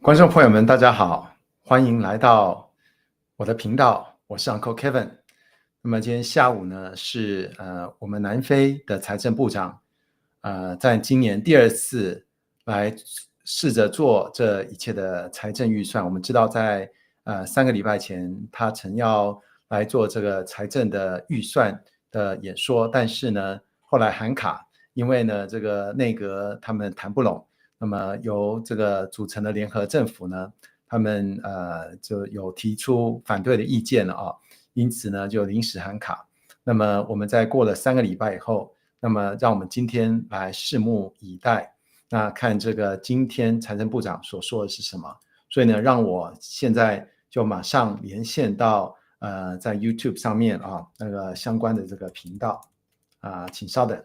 观众朋友们，大家好，欢迎来到我的频道，我是 Uncle Kevin。那么今天下午呢，是我们南非的财政部长，在今年第二次来试着做这一切的财政预算。我们知道在3个礼拜前，他曾要来做这个财政的预算的演说，但是呢，后来喊卡，因为呢，这个内阁他们谈不拢。那么由这个组成的联合政府呢，他们就有提出反对的意见了啊，因此呢就临时喊卡。那么我们在过了3个礼拜以后，那么让我们今天来拭目以待，那看这个今天财政部长所说的是什么。所以呢，让我现在就马上连线到在 YouTube 上面啊那个相关的这个频道请稍等。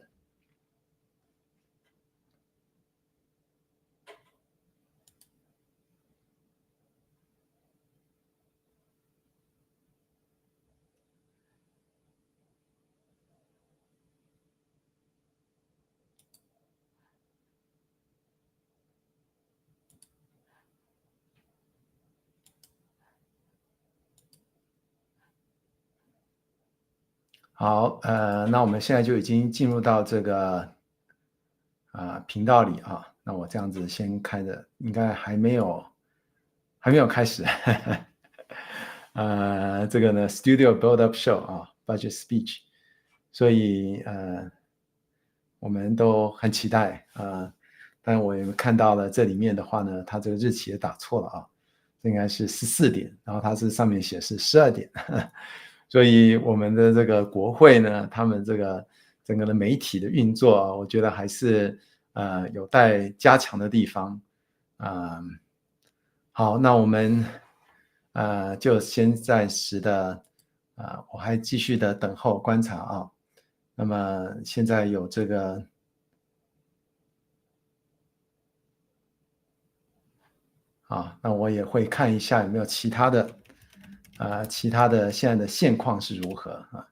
好，那我们现在就已经进入到这个频道里啊。那我这样子先开着，应该还没有开始。这个呢 ，Studio Build Up Show 啊 ，Budget Speech， 所以我们都很期待但我也看到了这里面的话呢，它这个日期也打错了啊，应该是14点，然后它是上面写是12点。所以我们的这个国会呢，他们这个整个的媒体的运作我觉得还是有待加强的地方。好，那我们就先暂时的我还继续的等候观察啊。那么现在有这个那我也会看一下有没有其他的现在的现况是如何啊。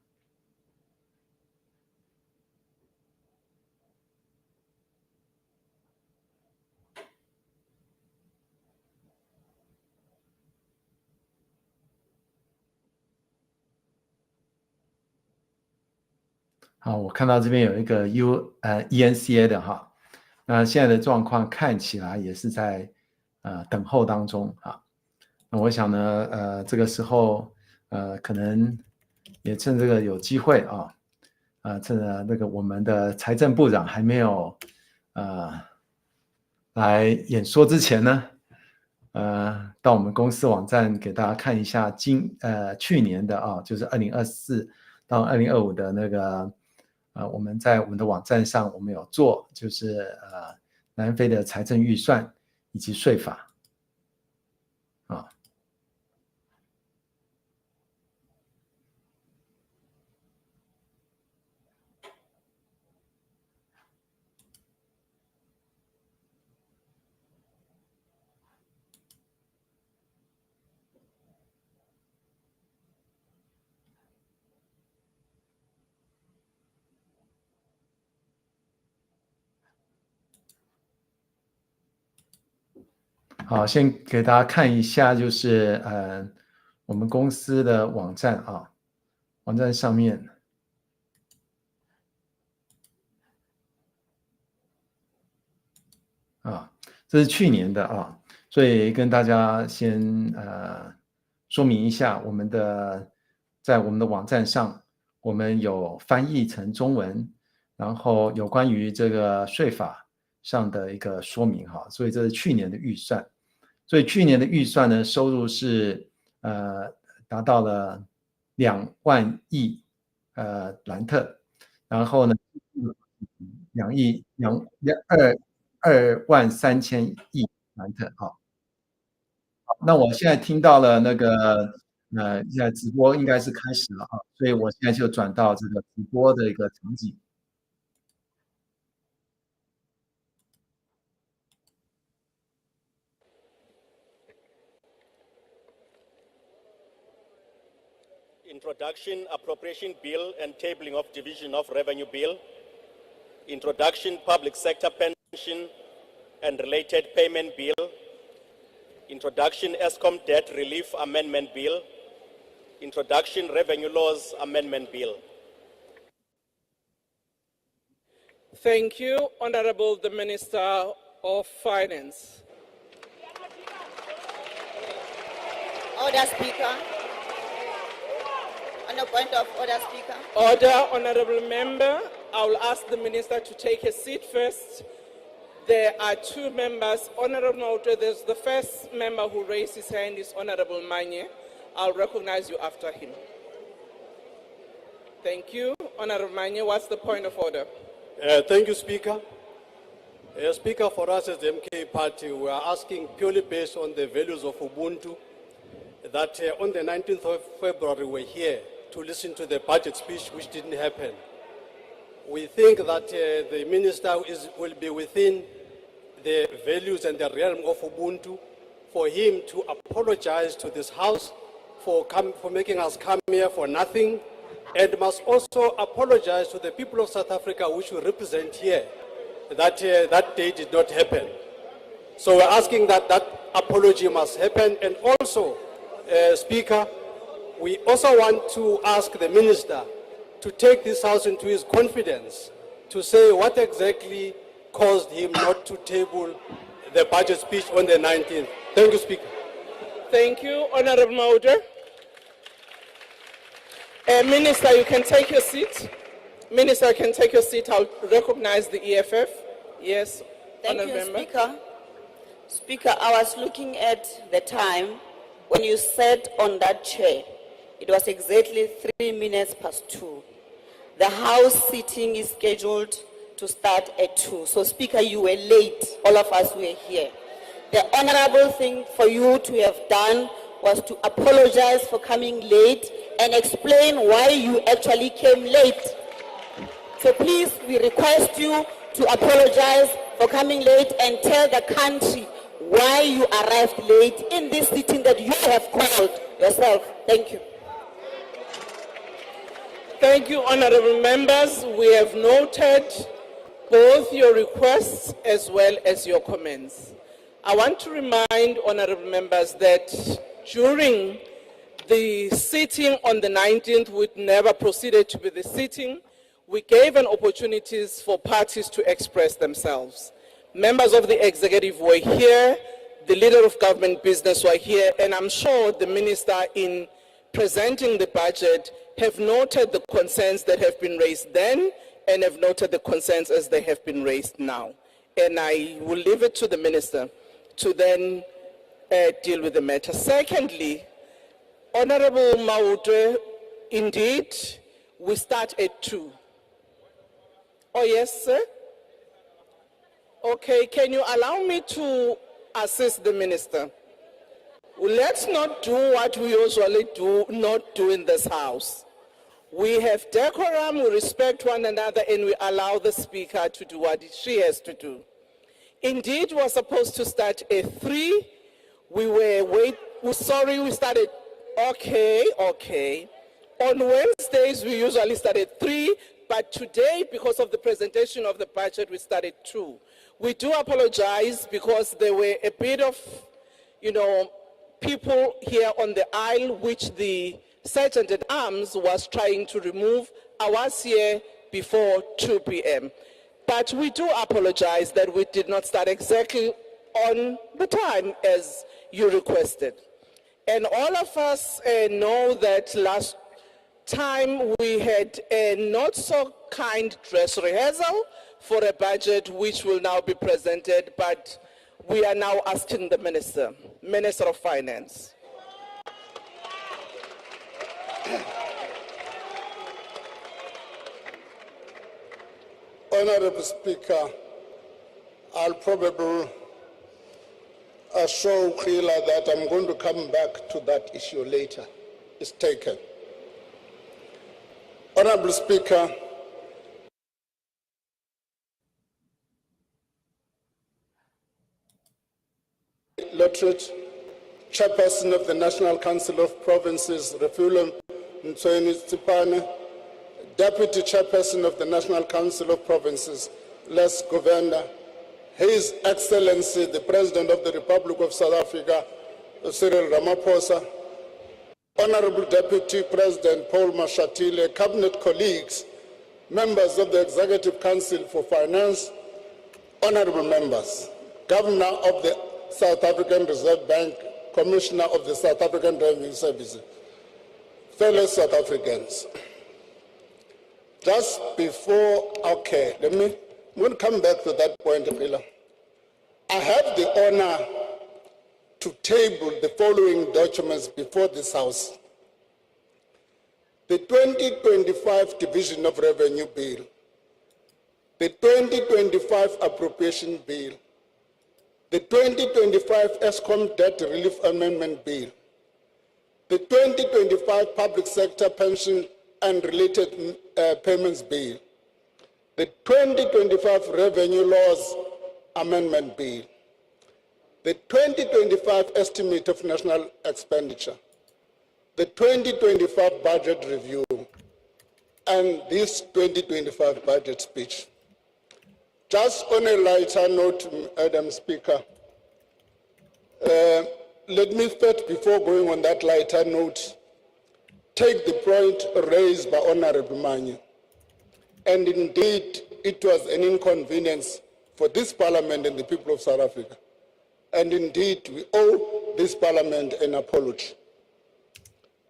好，我看到这边有一个ENCA 的哈，那现在的状况看起来也是在等候当中啊。那我想呢，这个时候可能也趁这个有机会趁着那个我们的财政部长还没有来演说之前呢，到我们公司网站给大家看一下去年的就是2024到2025的那个我们在我们的网站上我们有做，就是南非的财政预算以及税法好，先给大家看一下，就是我们公司的网站网站上面这是去年的所以跟大家先说明一下，在我们的网站上，我们有翻译成中文，然后有关于这个税法上的一个说明所以这是去年的预算。所以去年的预算呢，收入是达到了2万亿兰特，然后呢2万3千亿兰特那我现在听到了那个现在直播应该是开始了所以我现在就转到这个直播的一个场景。Introduction Appropriation Bill and Tabling of Division of Revenue Bill, Introduction Public Sector Pension and Related Payment Bill, Introduction ESCOM Debt Relief Amendment Bill, Introduction Revenue Laws Amendment Bill. Thank you, Honorable the Minister of Finance. Order, Speaker. On a point of order, Speaker. Order, Honorable Member. I will ask the Minister to take a seat first. There are two members. Honorable Mauta, there's the first member who raised his hand is Honorable Manye. I'll recognize you after him. Thank you. Honorable Manye, what's the point of order? Thank you, Speaker. Speaker, for us as the MK Party, we are asking purely based on the values of Ubuntu that on the 19th of February we're here to listen to the budget speech, which didn't happen. We think that the minister will be within the values and the realm of Ubuntu for him to apologize to this House for making us come here for nothing, and must also apologize to the people of South Africa which we represent here, that that day did not happen. So we're asking that that apology must happen. And also, Speaker, we also want to ask the minister to take this House into his confidence to say what exactly caused him not to table the budget speech on the 19th. Thank you, Speaker. Thank you, Honorable Mauta. Minister, you can take your seat. Minister, you can take your seat. I'll recognize the EFF. Yes, Thank Honorable you, Member. Speaker. Speaker, I was looking at the time when you sat on that chair. It was exactly 3 minutes past 2. The House sitting is scheduled to start at 2. So, Speaker, you were late. All of us were here. The honorable thing for you to have done was to apologize for coming late and explain why you actually came late. So please, we request you to apologize for coming late and tell the country why you arrived late in this sitting that you have called yourself. Thank you. Thank you, honorable members. We have noted both your requests as well as your comments. I want to remind honorable members that during the sitting on the 19th, which never proceeded to be the sitting, we gave an opportunities for parties to express themselves. Members of the executive were here, the leader of government business were here, and I'm sure the minister in presenting the budget have noted the concerns that have been raised then and have noted the concerns as they have been raised now. And I will leave it to the minister to then deal with the matter. Secondly, Honorable Mauta, indeed, we start at 2. Oh, yes, sir? Okay, can you allow me to assist the minister? Let's not do what we usually not do in this House. We have decorum, we respect one another, and we allow the speaker to do what she has to do. Indeed, we're supposed to start at 3. We started, okay. On Wednesdays, we usually start at 3, but today, because of the presentation of the budget, we started 2. We do apologize because there were a bit of, people here on the aisle, which the Sergeant at Arms was trying to remove. I was here before 2 p.m. But we do apologize that we did not start exactly on the time as you requested. And all of us know that last time we had a not so kind dress rehearsal for a budget which will now be presented, but we are now asking the Minister of Finance. Honorable Speaker, I'll probably assure Khila that I'm going to come back to that issue later. It's taken. Honorable Speaker, Literate, Chairperson of the National Council of Provinces, Refulum Ntsweni Tsipane, Deputy Chairperson of the National Council of Provinces, Les Govender, His Excellency, the President of the Republic of South Africa, Cyril Ramaphosa, Honorable Deputy President Paul Mashatile, Cabinet colleagues, members of the Executive Council for Finance, honorable members, Governor of the South African Reserve Bank, Commissioner of the South African Revenue Service, fellow South Africans. Just before, I'm going to come back to that point, Phila. I have the honor to table the following documents before this House. The 2025 Division of Revenue Bill, the 2025 Appropriation Bill, the 2025 ESCOM Debt Relief Amendment Bill, the 2025 Public Sector Pension and Related Payments Bill, the 2025 Revenue Laws Amendment Bill, the 2025 Estimate of National Expenditure, the 2025 Budget Review, and this 2025 Budget Speech. Just on a lighter note, Madam Speaker, let me first, before going on that lighter note, take the point raised by Honorable Manyi. And indeed, it was an inconvenience for this Parliament and the people of South Africa. And indeed, we owe this Parliament an apology.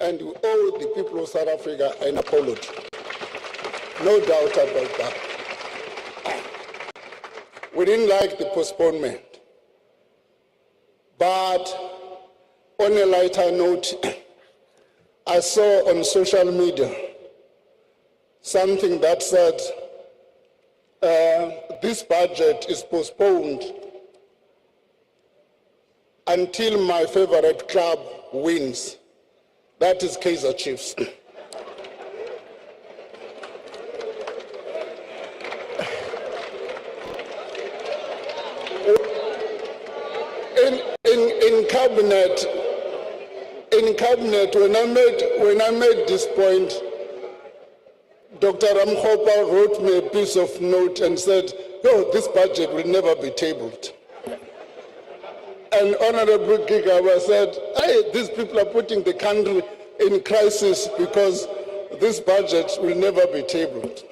And we owe the people of South Africa an apology. No doubt about that. We didn't like the postponement. But on a lighter note, I saw on social media something that said this budget is postponed until my favorite club wins. That is Kaizer Chiefs. In cabinet, when I made this point, Dr. Ramkhopa wrote me a piece of note and said, "No, this budget will never be tabled." And Honorable Gigawa said, "Hey, these people are putting the country in crisis because this budget will never be tabled."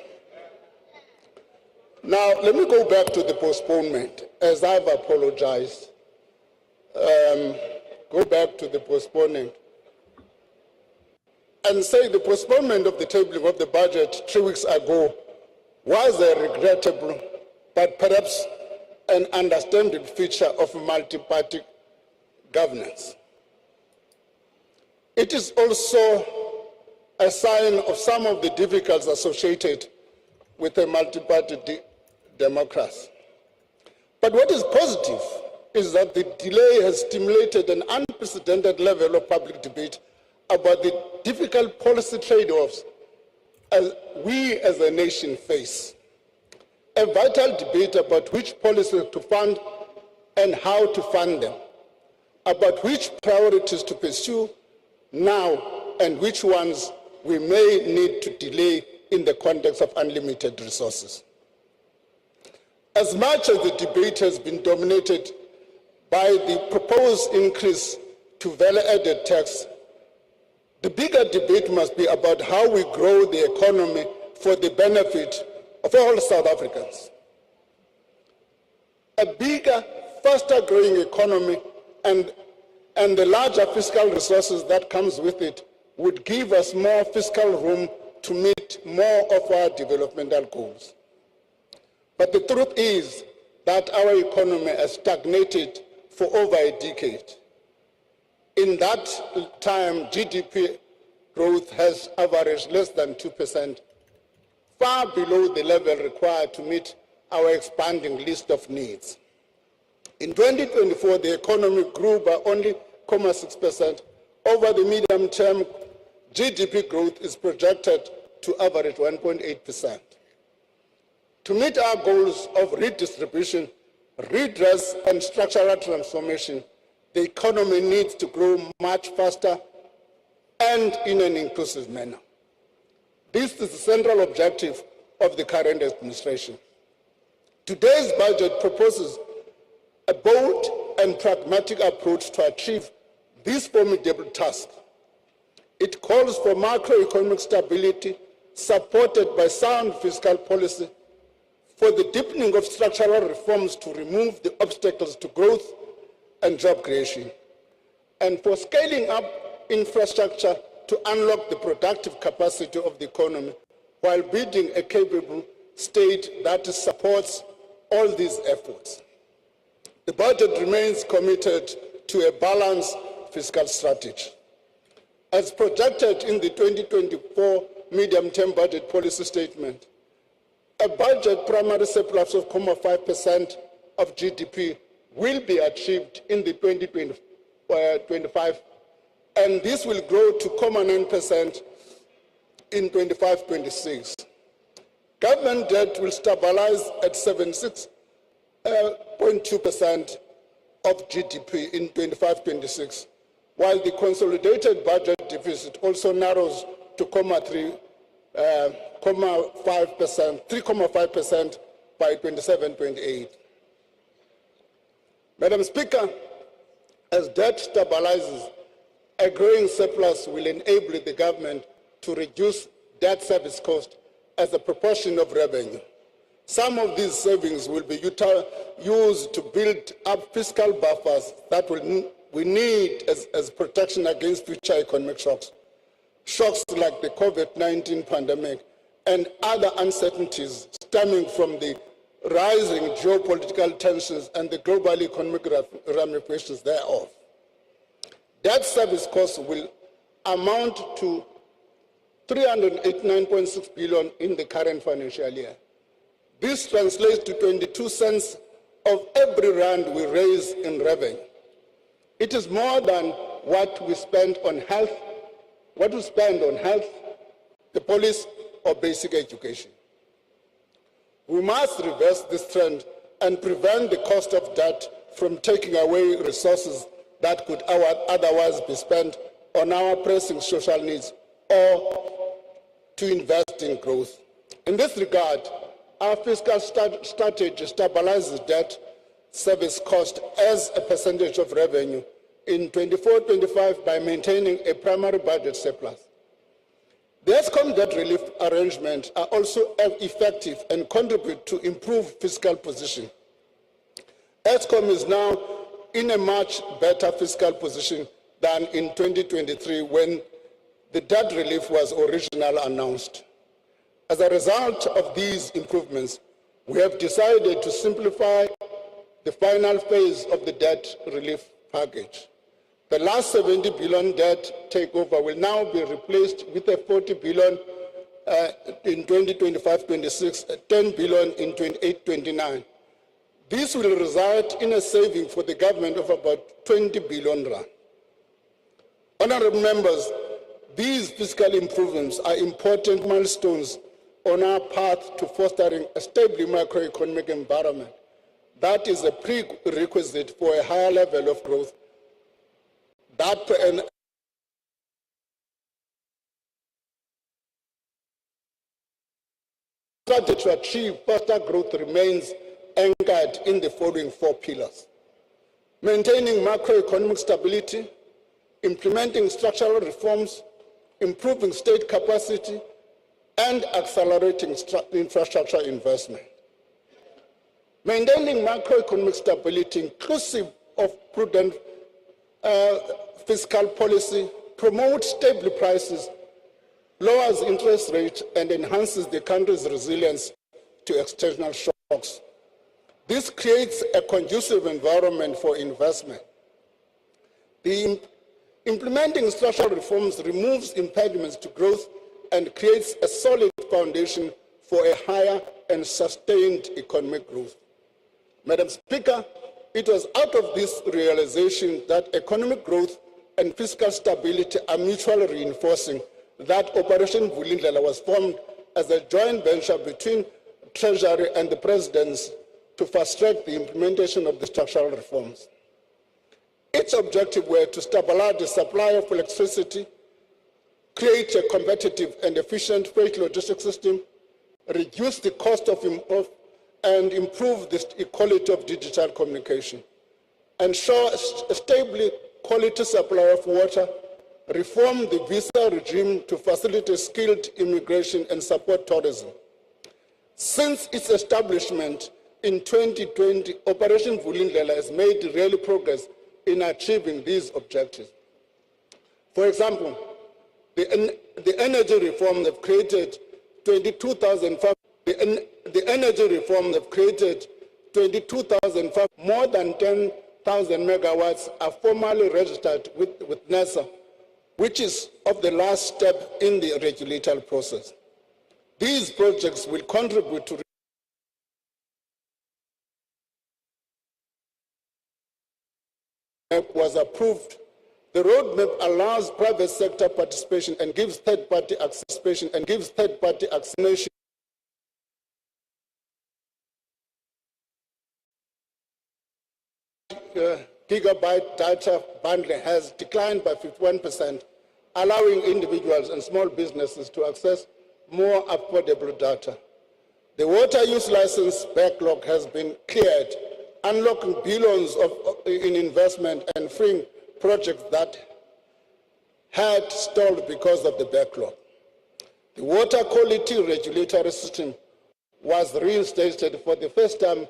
Now, let me go back to the postponement, as I've apologized. Go back to the postponement and say the postponement of the tabling of the budget 3 weeks ago was a regrettable, but perhaps an understandable feature of multi-party governance. It is also a sign of some of the difficulties associated with a multi-party democracy. But what is positive is that the delay has stimulated an unprecedented level of public debate about the difficult policy trade-offs we as a nation face. A vital debate about which policies to fund and how to fund them, about which priorities to pursue now and which ones we may need to delay in the context of unlimited resources. As much as the debate has been dominated by the proposed increase to value-added tax, the bigger debate must be about how we grow the economy for the benefit of all South Africans. A bigger, faster-growing economy and the larger fiscal resources that comes with it would give us more fiscal room to meet more of our developmental goals. But the truth is that our economy has stagnated for over a decade. In that time, GDP growth has averaged less than 2%, far below the level required to meet our expanding list of needs. In 2024, the economy grew by only 0.6%. Over the medium term, GDP growth is projected to average 1.8%. To meet our goals of redistribution, redress, and structural transformation, the economy needs to grow much faster and in an inclusive manner. This is the central objective of the current administration. Today's budget proposes a bold and pragmatic approach to achieve this formidable task. It calls for macroeconomic stability supported by sound fiscal policy, for the deepening of structural reforms to remove the obstacles to growth and job creation, and for scaling up infrastructure to unlock the productive capacity of the economy while building a capable state that supports all these efforts. The budget remains committed to a balanced fiscal strategy. As projected in the 2024 medium-term budget policy statement, a budget primary surplus of 0.5% of GDP will be achieved in the 2025, and this will grow to 0.9% in 25-26. Government debt will stabilize at 76.2% of GDP in 25-26, while the consolidated budget deficit also narrows to 3.5% by 27-28. Madam Speaker, as debt stabilizes, a growing surplus will enable the government to reduce debt service cost as a proportion of revenue. Some of these savings will be used to build up fiscal buffers that we need as protection against future economic shocks. Shocks like the COVID-19 pandemic and other uncertainties stemming from the rising geopolitical tensions and the global economic ramifications thereof. Debt service costs will amount to 389.6 billion in the current financial year. This translates to 22 cents of every rand we raise in revenue. It is more than what we spend on health, the police, or basic education. We must reverse this trend and prevent the cost of debt from taking away resources that could otherwise be spent on our pressing social needs or to invest in growth. In this regard, our fiscal strategy stabilizes debt service cost as a percentage of revenue in 24-25 by maintaining a primary budget surplus. The ESCOM debt relief arrangements are also effective and contribute to improved fiscal position. ESCOM is now in a much better fiscal position than in 2023 when the debt relief was originally announced. As a result of these improvements, we have decided to simplify the final phase of the debt relief package. The last 70 billion debt takeover will now be replaced with a 40 billion in 2025-26, 10 billion in 28-29. This will result in a saving for the government of about 20 billion rand. Honorable members, these fiscal improvements are important milestones on our path to fostering a stable macroeconomic environment. That is a prerequisite for a higher level of growth. The strategy to achieve faster growth remains anchored in the following 4 pillars: maintaining macroeconomic stability, implementing structural reforms, improving state capacity, and accelerating infrastructure investment. Maintaining macroeconomic stability, inclusive of prudent fiscal policy, promotes stable prices, lowers interest rates, and enhances the country's resilience to external shocks. This creates a conducive environment for investment. Implementing structural reforms removes impediments to growth and creates a solid foundation for a higher and sustained economic growth. Madam Speaker, it was out of this realization that economic growth and fiscal stability are mutually reinforcing that Operation Vulindlela was formed as a joint venture between Treasury and the Presidency to fast-track the implementation of the structural reforms. Its objectives were to stabilize the supply of electricity, create a competitive and efficient freight logistics system, reduce the cost of and improve the quality of digital communication, ensure a stable quality supply of water, reform the visa regime to facilitate skilled immigration and support tourism. Since its establishment in 2020, Operation Vulindlela has made real progress in achieving these objectives. For example, the energy reform that created 22,000 more than 10,000 megawatts are formally registered with NESA, which is of the last step in the regulatory process. These projects will contribute to was approved. The roadmap allows private sector participation and gives third-party accession gigabyte data bundle has declined by 51%, allowing individuals and small businesses to access more affordable data. The water use license backlog has been cleared, unlocking billions in investment and freeing projects that had stalled because of the backlog. The water quality regulatory system was reinstated for the first time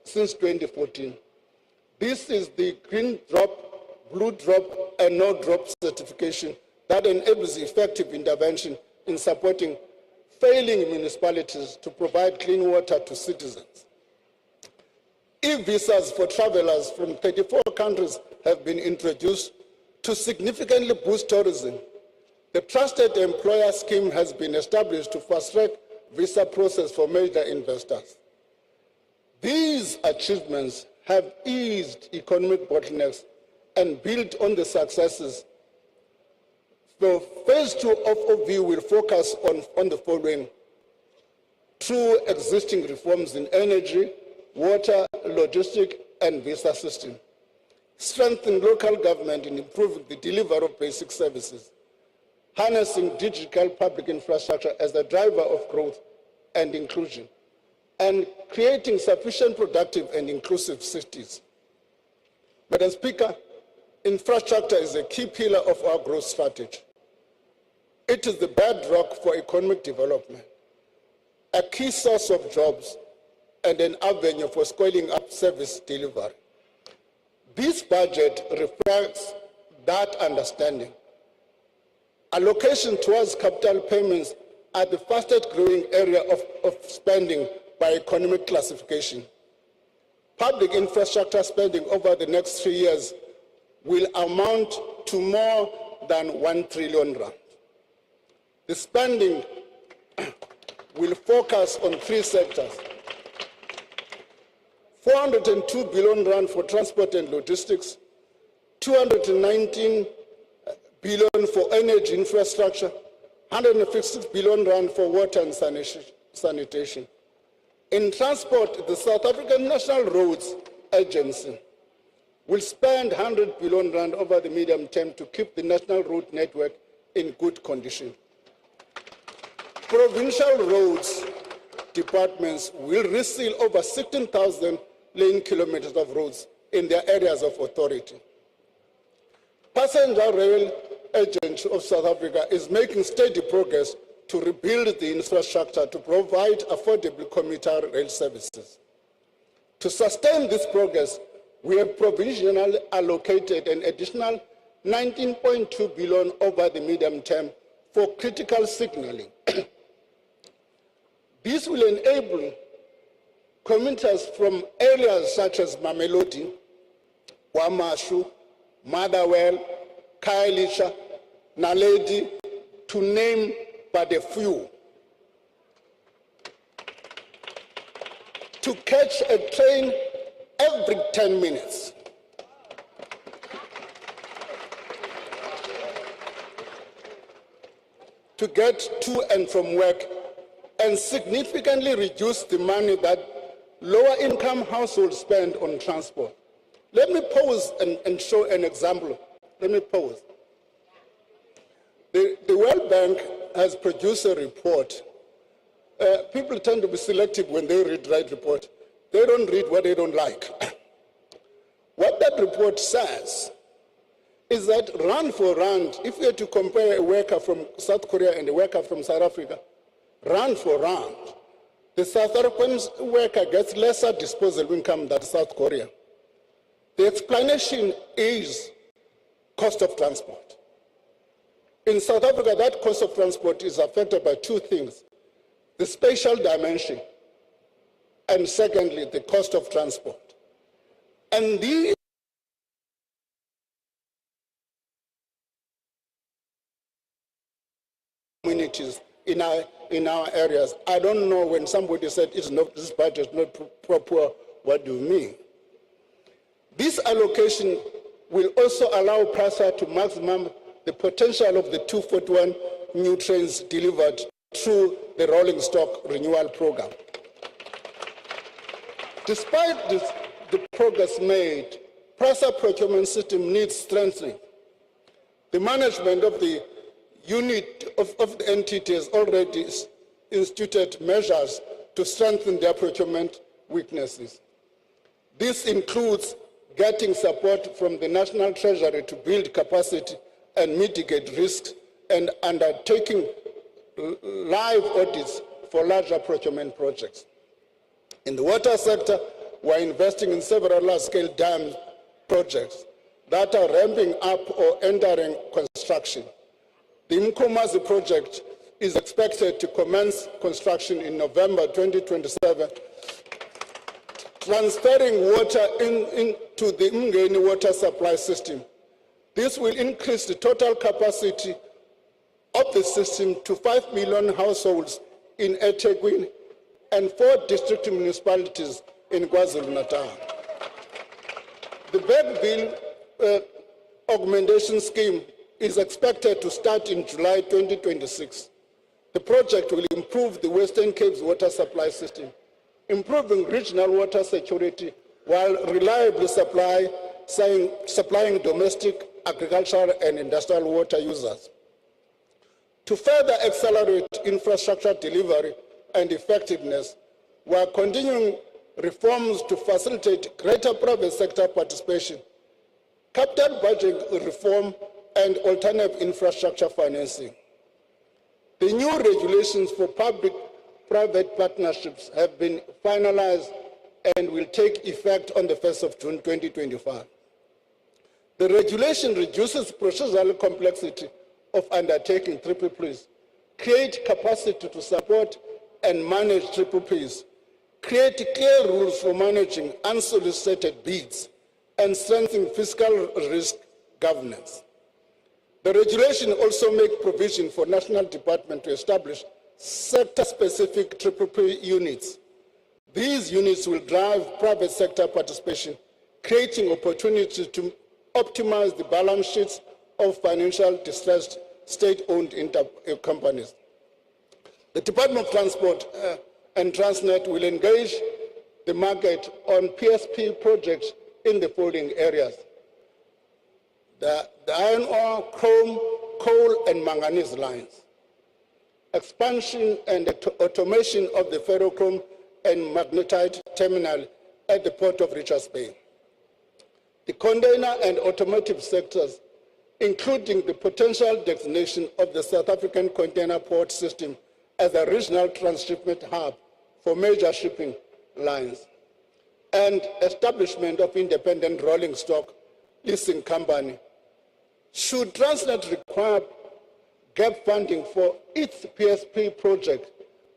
since 2014. This is the green drop, blue drop, and no drop certification that enables effective intervention in supporting failing municipalities to provide clean water to citizens. E-visas for travelers from 34 countries have been introduced to significantly boost tourism. The Trusted Employer Scheme has been established to fast-track visa process for major investors. These achievements have eased economic bottlenecks and built on the successes. So phase 2 of OV will focus on the following: through existing reforms in energy, water, logistic, and visa system. Strengthen local government in improving the delivery of basic services. Harnessing digital public infrastructure as a driver of growth and inclusion. And creating sufficient productive and inclusive cities. Madam Speaker, infrastructure is a key pillar of our growth strategy. It is the bedrock for economic development, a key source of jobs, and an avenue for scaling up service delivery. This budget reflects that understanding. Allocation towards capital payments are the fastest growing area of spending by economic classification. Public infrastructure spending over the next 3 years will amount to more than 1 trillion rand. The spending will focus on 3 sectors: 402 billion rand for transport and logistics, 219 billion for energy infrastructure, 156 billion rand for water and sanitation. In transport, the South African National Roads Agency will spend 100 billion rand over the medium term to keep the national road network in good condition. Provincial roads departments will reseal over 16,000 lane kilometers of roads in their areas of authority. Passenger Rail Agency of South Africa is making steady progress to rebuild the infrastructure to provide affordable commuter rail services. To sustain this progress, we have provisionally allocated an additional 19.2 billion over the medium term for critical signaling. This will enable commuters from areas such as Mamelodi, Wamashu, Motherwell, Khayelitsha, Naledi, to name but a few, to catch a train every 10 minutes. To get to and from work, and significantly reduce the money that lower-income households spend on transport. Let me pause and show an example. Let me pause. The World Bank has produced a report. People tend to be selective when they read the right report. They don't read what they don't like. What that report says is that rand for rand, if we were to compare a worker from South Korea and a worker from South Africa, rand for rand, the South African worker gets lesser disposable income than South Korea. The explanation is cost of transport. In South Africa, that cost of transport is affected by two things: the spatial dimension, and secondly, the cost of transport. And these communities in our areas, I don't know, when somebody said it's not, this budget is not proper, what do you mean? This allocation will also allow PRASA to maximum the potential of the 241 new trains delivered through the rolling stock renewal program. Despite the progress made, PRASA procurement system needs strengthening. The management of the unit of the entity has already instituted measures to strengthen their procurement weaknesses. This includes getting support from the National Treasury to build capacity and mitigate risks, and undertaking live audits for larger procurement projects. In the water sector, we are investing in several large-scale dam projects that are ramping up or entering construction. The Mkomazi project is expected to commence construction in November 2027, transferring water into the Mngeni water supply system. This will increase the total capacity of the system to 5 million households in eThekwini and 4 district municipalities in KwaZulu-Natal. The Bergville augmentation scheme is expected to start in July 2026. The project will improve the Western Cape's water supply system, improving regional water security while reliably supplying domestic, agricultural, and industrial water users. To further accelerate infrastructure delivery and effectiveness, we are continuing reforms to facilitate greater private sector participation, capital budget reform, and alternative infrastructure financing. The new regulations for public-private partnerships have been finalized and will take effect on the 1st of June 2025. The regulation reduces procedural complexity of undertaking PPPs, create capacity to support and manage PPPs, create clear rules for managing unsolicited bids, and strengthen fiscal risk governance. The regulation also makes provision for national department to establish sector-specific PPP units. These units will drive private sector participation, creating opportunities to optimize the balance sheets of financial distressed state-owned companies. The Department of Transport and Transnet will engage the market on PSP projects in the following areas: the iron ore, chrome, coal, and manganese lines, expansion and automation of the ferrochrome and magnetite terminal at the port of Richards Bay, the container and automotive sectors, including the potential designation of the South African container port system as a regional transshipment hub for major shipping lines, and establishment of independent rolling stock leasing company. Should Transnet require gap funding for its PSP project,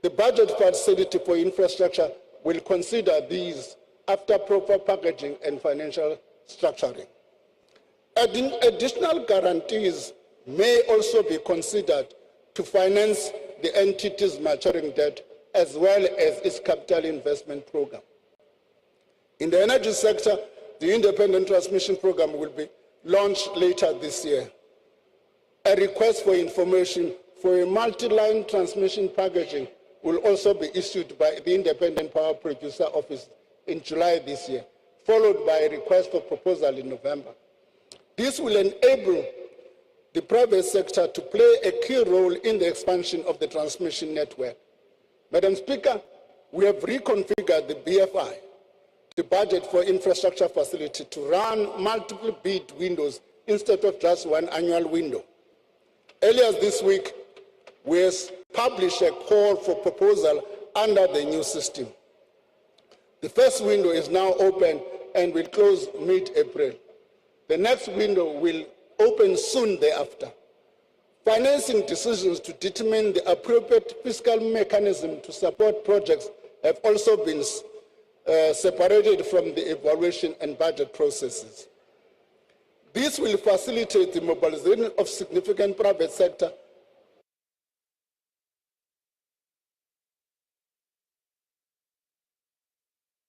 the budget facility for infrastructure will consider these after proper packaging and financial structuring. Additional guarantees may also be considered to finance the entity's maturing debt as well as its capital investment program. In the energy sector, the independent transmission program will be launched later this year. A request for information for a multi-line transmission packaging will also be issued by the Independent Power Producer Office in July this year, followed by a request for proposal in November. This will enable the private sector to play a key role in the expansion of the transmission network. Madam Speaker, we have reconfigured the BFI, the budget for infrastructure facility, to run multiple bid windows instead of just one annual window. Earlier this week, we published a call for proposal under the new system. The first window is now open and will close mid-April. The next window will open soon thereafter. Financing decisions to determine the appropriate fiscal mechanism to support projects have also been separated from the evaluation and budget processes. This will facilitate the mobilization of significant private sector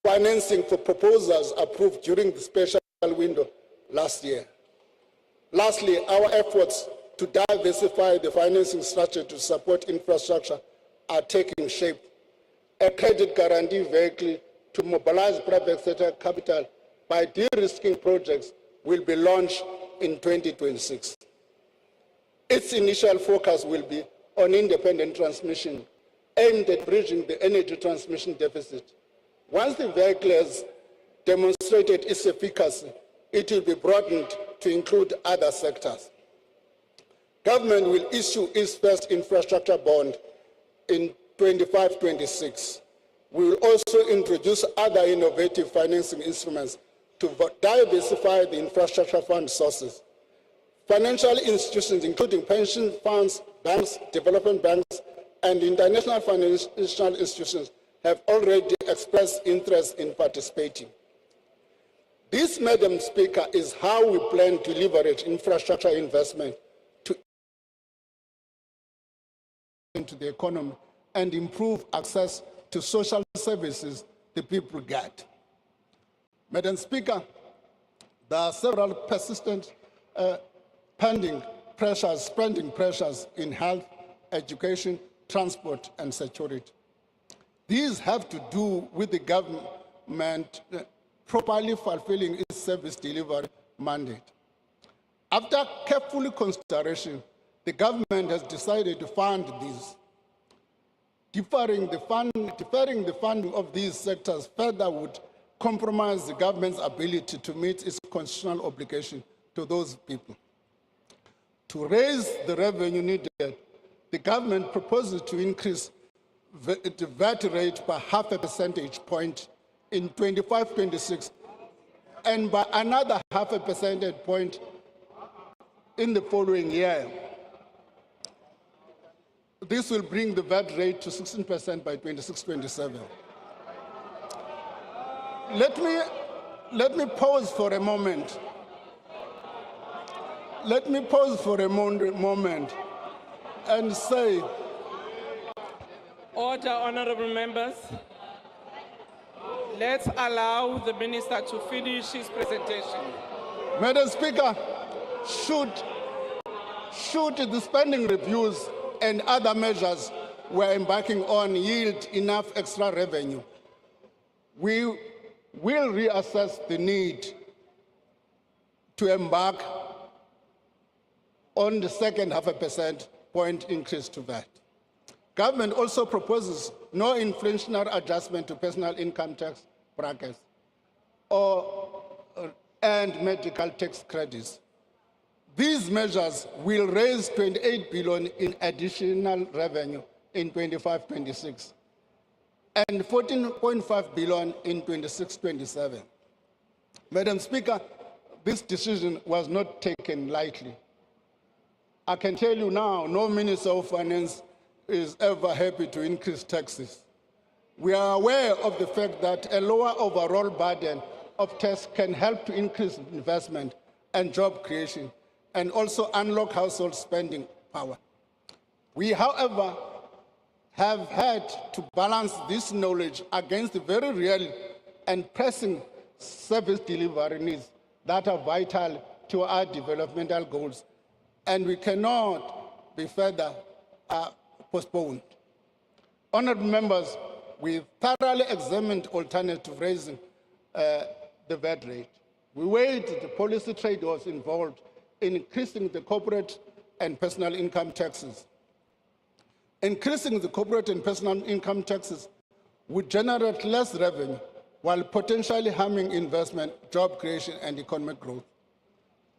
financing for proposals approved during the special window last year. Lastly, our efforts to diversify the financing structure to support infrastructure are taking shape. A credit guarantee vehicle to mobilize private sector capital by de-risking projects will be launched in 2026. Its initial focus will be on independent transmission, aimed at bridging the energy transmission deficit. Once the vehicle has demonstrated its efficacy, it will be broadened to include other sectors. Government will issue its first infrastructure bond in 25-26. We will also introduce other innovative financing instruments to diversify the infrastructure fund sources. Financial institutions, including pension funds, banks, development banks, and international financial institutions, have already expressed interest in participating. This, Madam Speaker, is how we plan to leverage infrastructure investment into the economy and improve access to social services the people get. Madam Speaker, there are several persistent spending pressures in health, education, transport, and security. These have to do with the government properly fulfilling its service delivery mandate. After careful consideration, the government has decided to fund these. Deferring the funding of these sectors further would compromise the government's ability to meet its constitutional obligation to those people. To raise the revenue needed, the government proposes to increase the VAT rate by 0.5 percentage point in 25-26 and by another 0.5 percentage point in the following year. This will bring the VAT rate to 16% by 26-27. Let me pause for a moment. Let me pause for a moment and say, Order, honorable members. Let's allow the minister to finish his presentation. Madam Speaker, should the spending reviews and other measures we're embarking on yield enough extra revenue, we will reassess the need to embark on the second 0.5 percentage point increase to VAT. Government also proposes no inflationary adjustment to personal income tax brackets and medical tax credits. These measures will raise 28 billion in additional revenue in 25-26 and 14.5 billion in 26-27. Madam Speaker, this decision was not taken lightly. I can tell you now, no Minister of Finance is ever happy to increase taxes. We are aware of the fact that a lower overall burden of tax can help to increase investment and job creation and also unlock household spending power. We, however, have had to balance this knowledge against the very real and pressing service delivery needs that are vital to our developmental goals, and we cannot be further postponed. Honourable members, we thoroughly examined alternative raising the VAT rate. We weighed the policy trade-offs involved in increasing the corporate and personal income taxes. Increasing the corporate and personal income taxes would generate less revenue while potentially harming investment, job creation, and economic growth.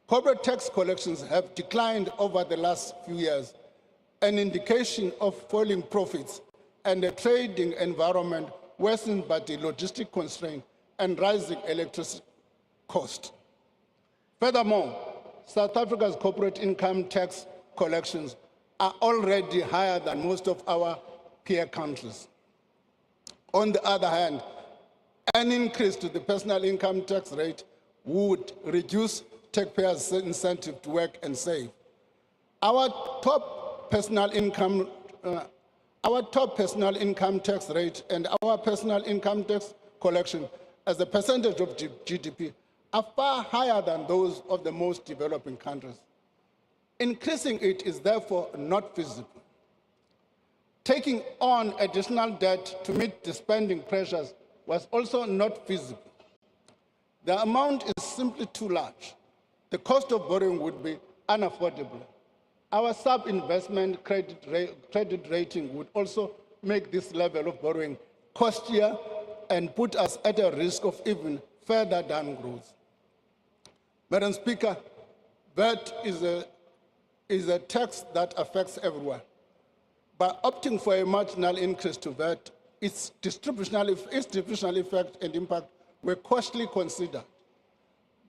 Corporate tax collections have declined over the last few years, an indication of falling profits and a trading environment worsened by the logistic constraint and rising electricity cost. Furthermore, South Africa's corporate income tax collections are already higher than most of our peer countries. On the other hand, an increase to the personal income tax rate would reduce taxpayers' incentive to work and save. Our top personal income tax rate and our personal income tax collection as a percentage of GDP are far higher than those of the most developing countries. Increasing it is therefore not feasible. Taking on additional debt to meet the spending pressures was also not feasible. The amount is simply too large. The cost of borrowing would be unaffordable. Our sub-investment credit rating would also make this level of borrowing costlier and put us at a risk of even further downgrowth. Madam Speaker, VAT is a tax that affects everyone. By opting for a marginal increase to VAT, its distributional effect and impact were costly considered.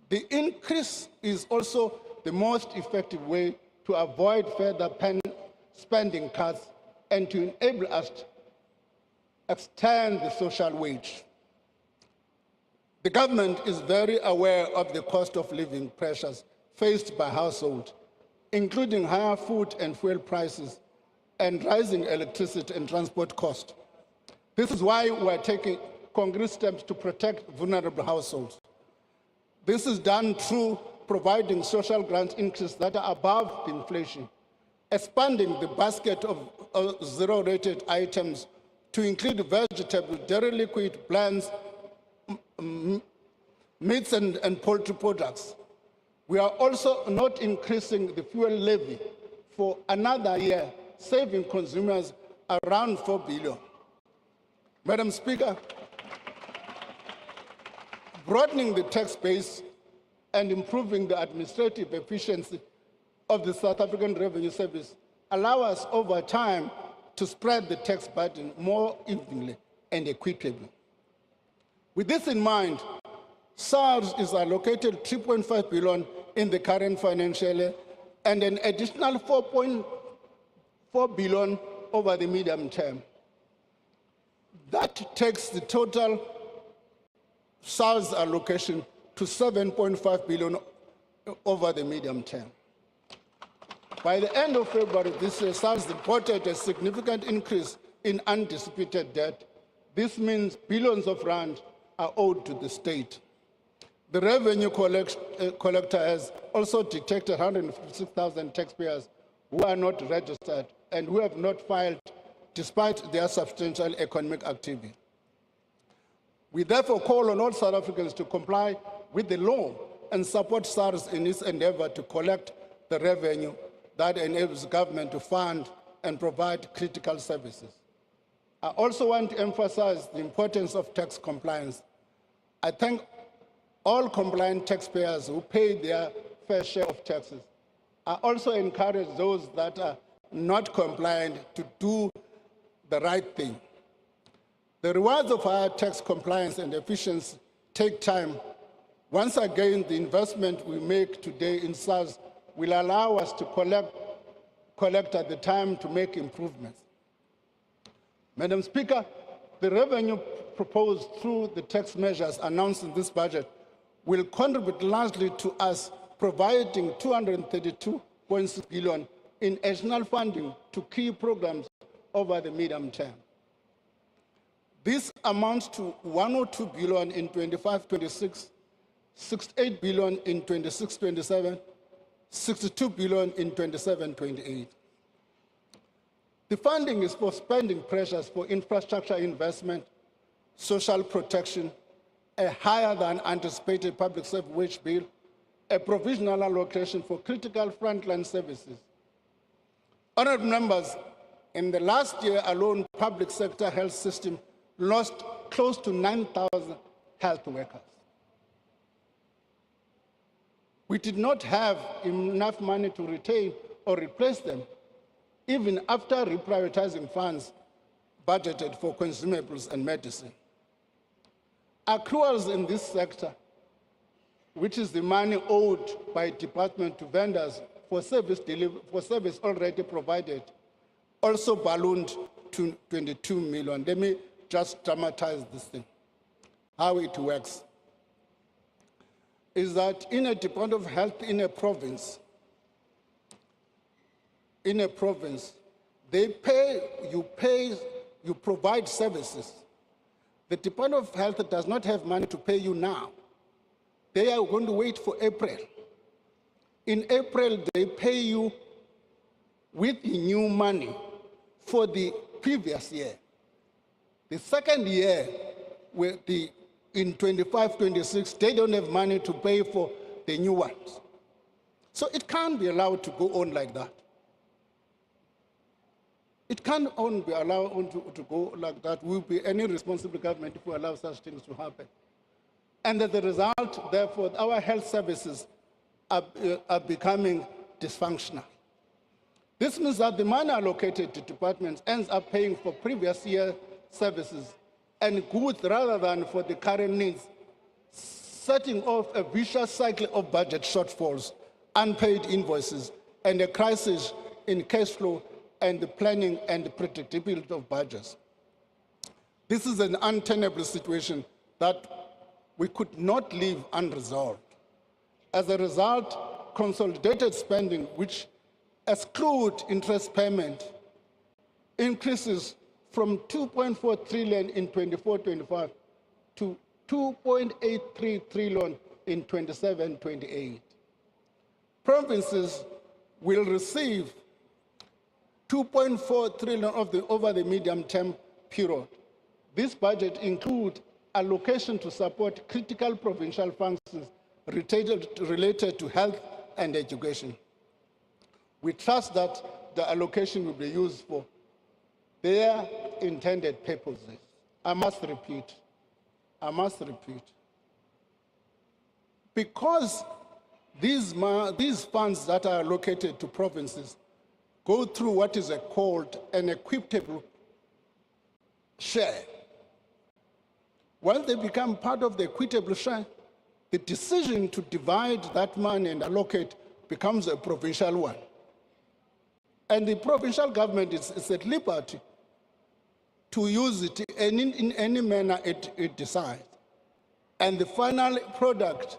The increase is also the most effective way to avoid further spending cuts and to enable us to extend the social wage. The government is very aware of the cost of living pressures faced by households, including higher food and fuel prices and rising electricity and transport costs. This is why we are taking concrete steps to protect vulnerable households. This is done through providing social grant increases that are above inflation, expanding the basket of zero-rated items to include vegetables, dairy liquid, blends, meats and poultry products. We are also not increasing the fuel levy for another year, saving consumers around 4 billion. Madam Speaker, broadening the tax base and improving the administrative efficiency of the South African Revenue Service allow us over time to spread the tax burden more evenly and equitably. With this in mind, SARS is allocated 3.5 billion in the current financial year and an additional 4.4 billion over the medium term. That takes the total SARS allocation to 7.5 billion over the medium term. By the end of February this year, SARS reported a significant increase in undisputed debt. This means billions of rand are owed to the state. The revenue collector has also detected 156,000 taxpayers who are not registered and who have not filed despite their substantial economic activity. We therefore call on all South Africans to comply with the law and support SARS in its endeavor to collect the revenue that enables government to fund and provide critical services. I also want to emphasize the importance of tax compliance. I thank all compliant taxpayers who pay their fair share of taxes. I also encourage those that are not compliant to do the right thing. The rewards of higher tax compliance and efficiency take time. Once again, the investment we make today in SARS will allow us to collect at the time to make improvements. Madam Speaker, the revenue proposed through the tax measures announced in this budget will contribute largely to us providing 232.6 billion in additional funding to key programs over the medium term. This amounts to 102 billion in 25-26, 68 billion in 26-27, 62 billion in 27-28. The funding is for spending pressures for infrastructure investment, social protection, a higher than anticipated public service wage bill, a provisional allocation for critical frontline services. Honourable members, in the last year alone, public sector health system lost close to 9,000 health workers. we did not have enough money to retain or replace them, even after reprioritizing funds budgeted for consumables and medicine. Accruals in this sector, which is the money owed by department to vendors for service already provided, also ballooned to 22 million. Let me just dramatize this thing. How it works is that in a Department of Health in a province, they you provide services. The Department of Health does not have money to pay you now. They are going to wait for April. In April, they pay you with new money for the previous year. The second year, in 25-26, they don't have money to pay for the new ones. So it can't be allowed to go on like that. It can't be allowed to go like that. Will be any responsible government if we allow such things to happen. And as a result, therefore, our health services are becoming dysfunctional. This means that the money allocated to departments ends up paying for previous year services and goods rather than for the current needs, setting off a vicious cycle of budget shortfalls, unpaid invoices, and a crisis in cash flow and the planning and the predictability of budgets. This is an untenable situation that we could not leave unresolved. As a result, consolidated spending, which exclude interest payment, increases from 2.4 trillion in 24-25 to 2.83 trillion in 27-28. Provinces will receive 2.4 trillion over the medium-term period. This budget includes allocation to support critical provincial functions related to health and education. We trust that the allocation will be used for their intended purposes. I must repeat, because these funds that are allocated to provinces go through what is called an equitable share. Once they become part of the equitable share, the decision to divide that money and allocate becomes a provincial one. And the provincial government is at liberty to use it in any manner it decides. And the final product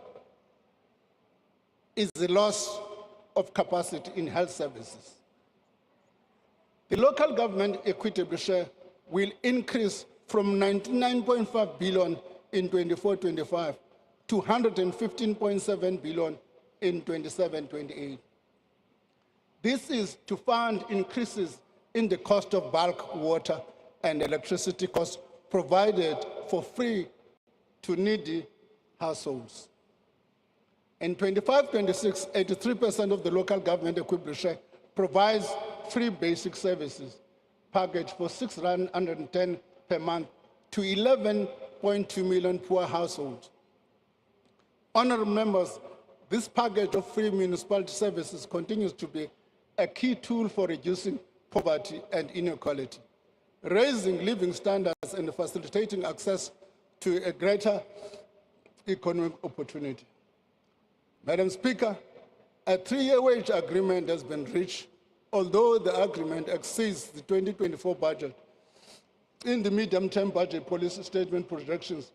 is the loss of capacity in health services. The local government equitable share will increase from 99.5 billion in 24-25 to 115.7 billion in 27-28. This is to fund increases in the cost of bulk water and electricity costs provided for free to needy households. In 25-26, 83% of the local government equipment share provides free basic services package for R610 per month to 11.2 million poor households. Honourable members, this package of free municipality services continues to be a key tool for reducing poverty and inequality, raising living standards and facilitating access to a greater economic opportunity. Madam Speaker, a 3-year wage agreement has been reached, although the agreement exceeds the 2024 budget. In the medium-term budget policy statement projections,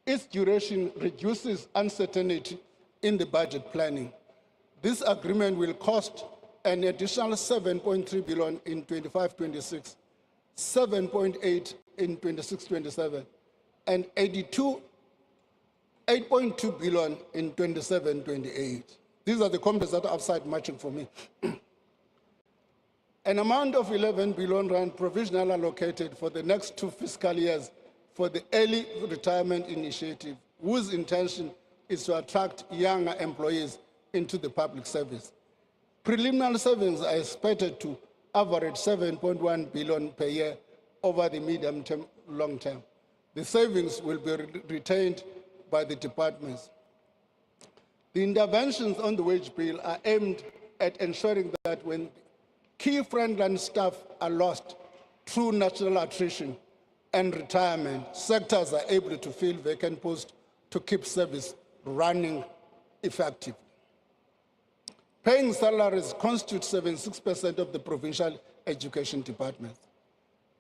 its duration reduces uncertainty in the budget planning. This agreement will cost an additional 7.3 billion in 25-26, 7.8 in 26-27, and 8.2 billion in 27-28. These are the companies that are outside matching for me. An amount of 11 billion rand provisionally allocated for the next 2 fiscal years for the early retirement initiative, whose intention is to attract younger employees into the public service. Preliminary savings are expected to average 7.1 billion per year over the medium term, long term. The savings will be retained by the departments. The interventions on the wage bill are aimed at ensuring that when key frontline staff are lost through natural attrition and retirement, sectors are able to fill vacant posts to keep service running effectively. Paying salaries constitutes 76% of the provincial education departments.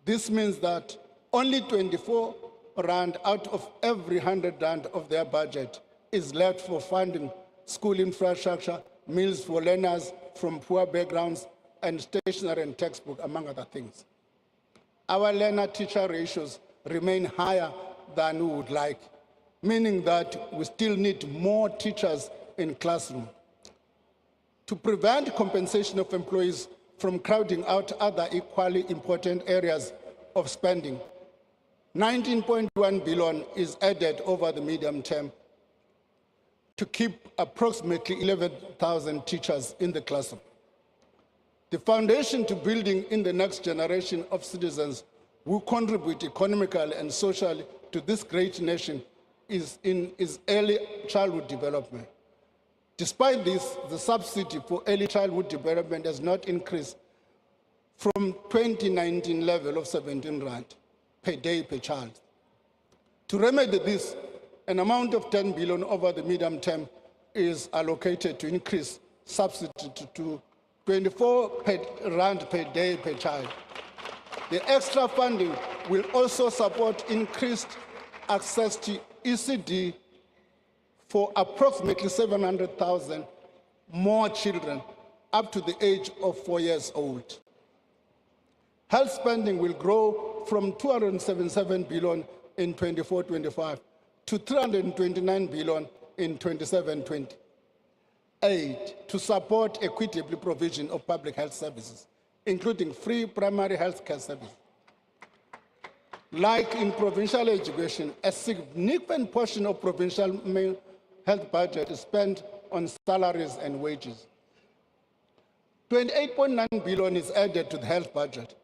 This means that only 24 rand out of every 100 rand of their budget is left for funding school infrastructure, meals for learners from poor backgrounds, and stationery and textbook, among other things. Our learner-teacher ratios remain higher than we would like, meaning that we still need more teachers in classroom. To prevent compensation of employees from crowding out other equally important areas of spending, 19.1 billion is added over the medium term to keep approximately 11,000 teachers in the classroom. The foundation to building in the next generation of citizens who contribute economically and socially to this great nation is early childhood development. Despite this, the subsidy for early childhood development has not increased from 2019 level of 17 rand per day per child. To remedy this, an amount of 10 billion over the medium term is allocated to increase subsidy to 24 rand per day per child. The extra funding will also support increased access to ECD for approximately 700,000 more children up to the age of 4 years old. Health spending will grow from 277 billion in 24-25 to 329 billion in 27-28 to support equitable provision of public health services, including free primary health care services. Like in provincial education, a significant portion of provincial health budget is spent on salaries and wages. 28.9 billion is added to the health budget,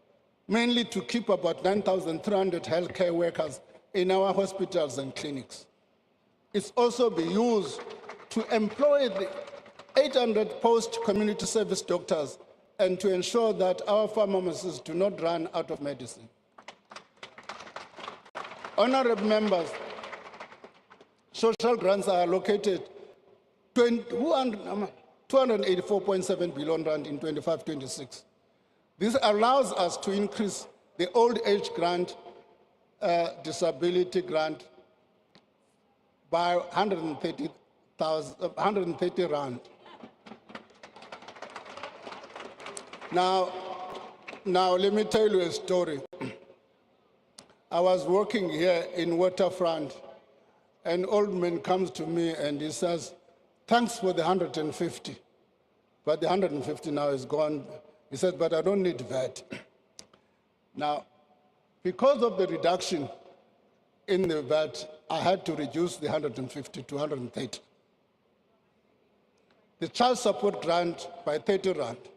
mainly to keep about 9,300 healthcare workers in our hospitals and clinics. It's also be used to employ the 800 post-community service doctors and to ensure that our pharmacists do not run out of medicine. Honorable members, social grants are allocated 284.7 billion rand in 25-26. This allows us to increase the old age grant, disability grant by 130 rand. Now let me tell you a story. I was working here in Waterfront. An old man comes to me and he says, "Thanks for the 150, but the 150 now is gone." He said, "But I don't need VAT." Now, because of the reduction in the VAT, I had to reduce the 150 to 130. The child support grant by 30 rand.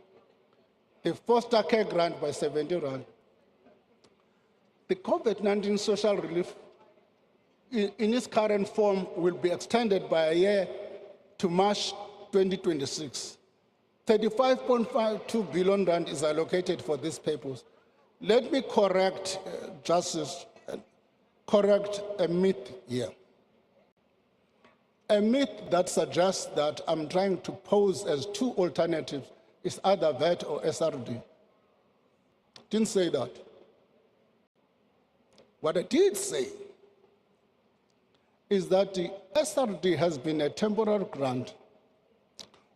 The foster care grant by 70 rand. The COVID-19 social relief in its current form will be extended by a year to March 2026. 35.52 billion rand is allocated for this purpose. Let me correct a myth here. A myth that suggests that I'm trying to pose as two alternatives is either VAT or SRD. Didn't say that. What I did say is that the SRD has been a temporary grant.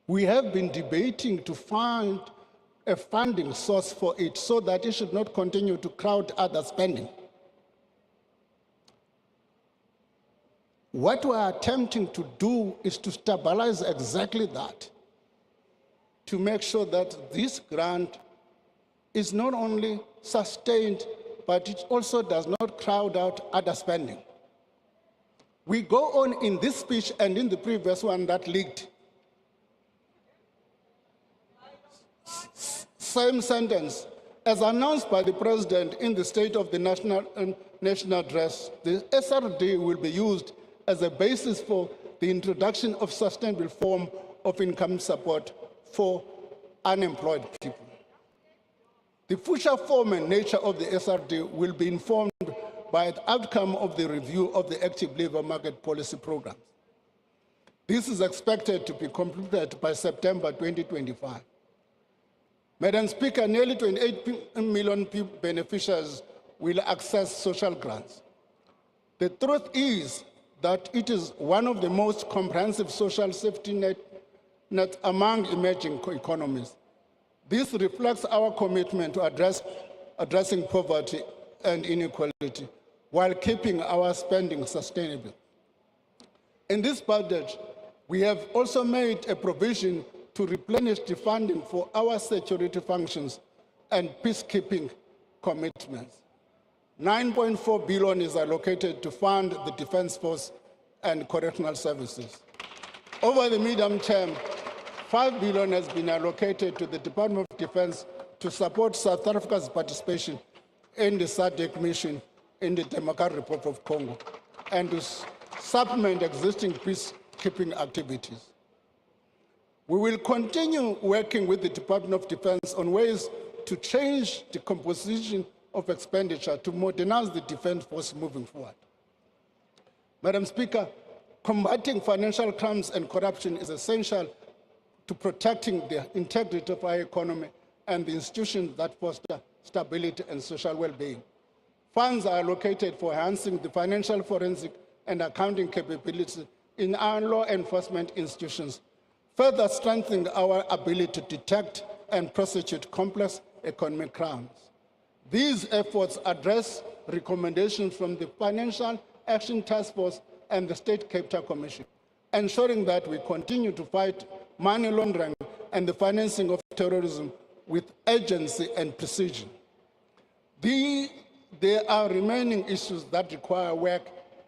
We have been debating to find a funding source for it so that it should not continue to crowd other spending. What we are attempting to do is to stabilize exactly that, to make sure that this grant is not only sustained, but it also does not crowd out other spending. We go on in this speech and in the previous one that leaked. Same sentence. As announced by the President in the State of the National Address, the SRD will be used as a basis for the introduction of sustainable form of income support for unemployed people. The future form and nature of the SRD will be informed by the outcome of the review of the active labor market policy programs. This is expected to be completed by September 2025. Madam Speaker, nearly 28 million beneficiaries will access social grants. The truth is that it is one of the most comprehensive social safety net among emerging economies. This reflects our commitment to addressing poverty and inequality while keeping our spending sustainable. In this budget, we have also made a provision to replenish the funding for our security functions and peacekeeping commitments. 9.4 billion is allocated to fund the Defence Force and correctional services. Over the medium term, 5 billion has been allocated to the Department of Defense to support South Africa's participation in the SADC mission in the Democratic Republic of Congo and to supplement existing peacekeeping activities. We will continue working with the Department of Defense on ways to change the composition of expenditure to modernize the Defense Force moving forward. Madam Speaker, combating financial crimes and corruption is essential to protecting the integrity of our economy and the institutions that foster stability and social well-being. Funds are allocated for enhancing the financial forensic and accounting capabilities in our law enforcement institutions, further strengthening our ability to detect and prosecute complex economic crimes. These efforts address recommendations from the Financial Action Task Force and the State Capital Commission, ensuring that we continue to fight money laundering and the financing of terrorism with urgency and precision. There are remaining issues that require work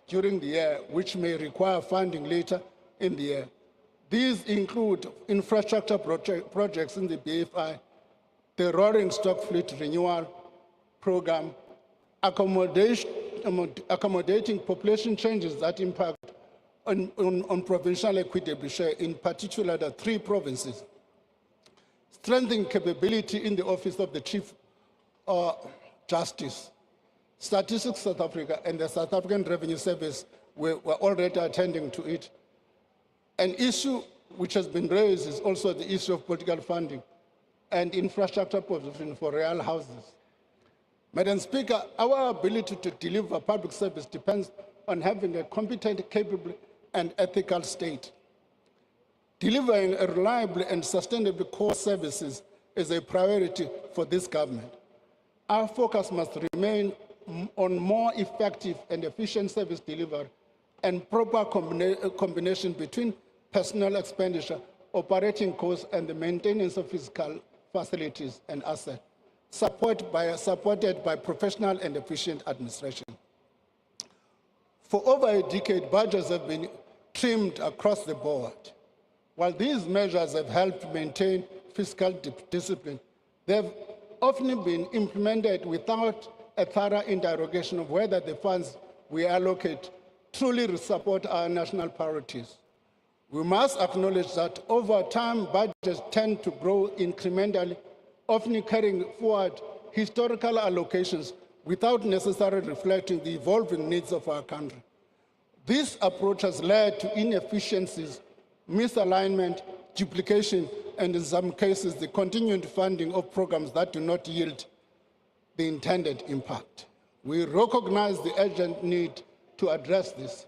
during the year, which may require funding later in the year. These include infrastructure projects in the BFI, the rolling stock fleet renewal program, accommodating population changes that impact on provincial equitable share, in particular the 3 provinces, strengthening capability in the Office of the Chief Justice, Statistics South Africa and the South African Revenue Service were already attending to it. An issue which has been raised is also the issue of political funding and infrastructure provision for real houses. Madam Speaker, our ability to deliver public service depends on having a competent, capable, and ethical state. Delivering a reliable and sustainable core services is a priority for this government. Our focus must remain on more effective and efficient service delivery and proper combination between personnel expenditure, operating costs, and the maintenance of physical facilities and assets, supported by professional and efficient administration. For over a decade, budgets have been trimmed across the board. While these measures have helped maintain fiscal discipline, they have often been implemented without a thorough interrogation of whether the funds we allocate truly support our national priorities. We must acknowledge that over time, budgets tend to grow incrementally, often carrying forward historical allocations without necessarily reflecting the evolving needs of our country. This approach has led to inefficiencies, misalignment, duplication, and in some cases, the continued funding of programs that do not yield the intended impact. We recognize the urgent need to address this.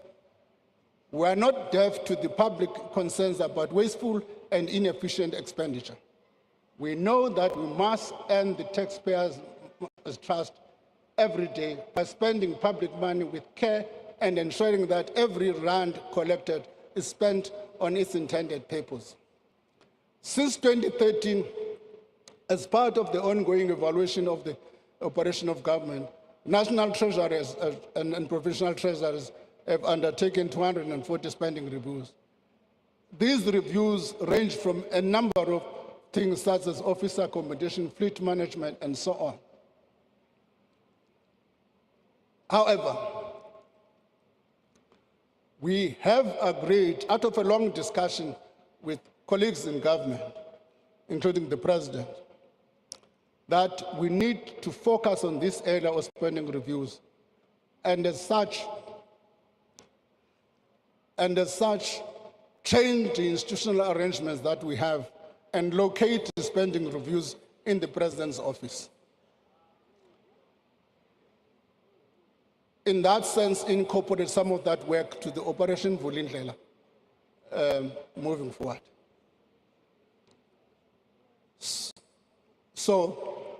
We are not deaf to the public concerns about wasteful and inefficient expenditure. We know that we must earn the taxpayers' trust every day by spending public money with care and ensuring that every rand collected is spent on its intended purpose. Since 2013, as part of the ongoing evaluation of the operation of government, national treasuries and provincial treasuries have undertaken 240 spending reviews. These reviews range from a number of things such as officer accommodation, fleet management, and so on. However, We have agreed, out of a long discussion with colleagues in government, including the President, that we need to focus on this area of spending reviews. And as such, change the institutional arrangements that we have and locate the spending reviews in the President's office. In that sense, incorporate some of that work to the Operation Vulindlela moving forward. So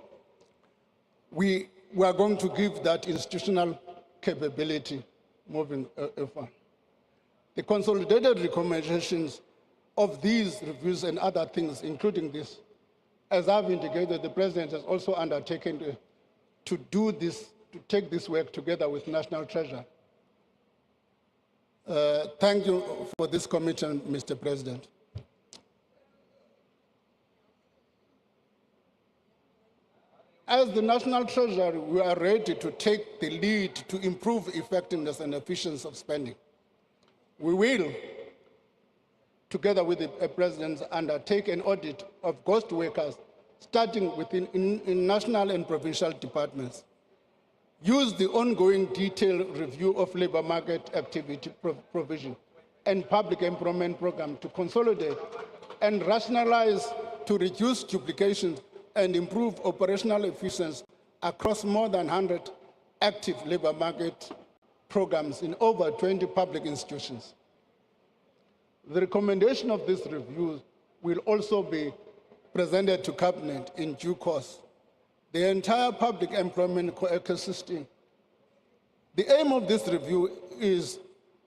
we are going to give that institutional capability moving forward. The consolidated recommendations of these reviews and other things, including this, as I've indicated, the President has also undertaken to do this, to take this work together with National Treasury. Thank you for this commitment, Mr. President. As the National Treasury, we are ready to take the lead to improve effectiveness and efficiency of spending. We will, together with the President, undertake an audit of ghost workers, starting within in national and provincial departments. Use the ongoing detailed review of labor market activity provision and public employment program to consolidate and rationalize to reduce duplications and improve operational efficiency across more than 100 active labor market programs in over 20 public institutions. The recommendation of this review will also be presented to Cabinet in due course. The entire public employment ecosystem. The aim of this review is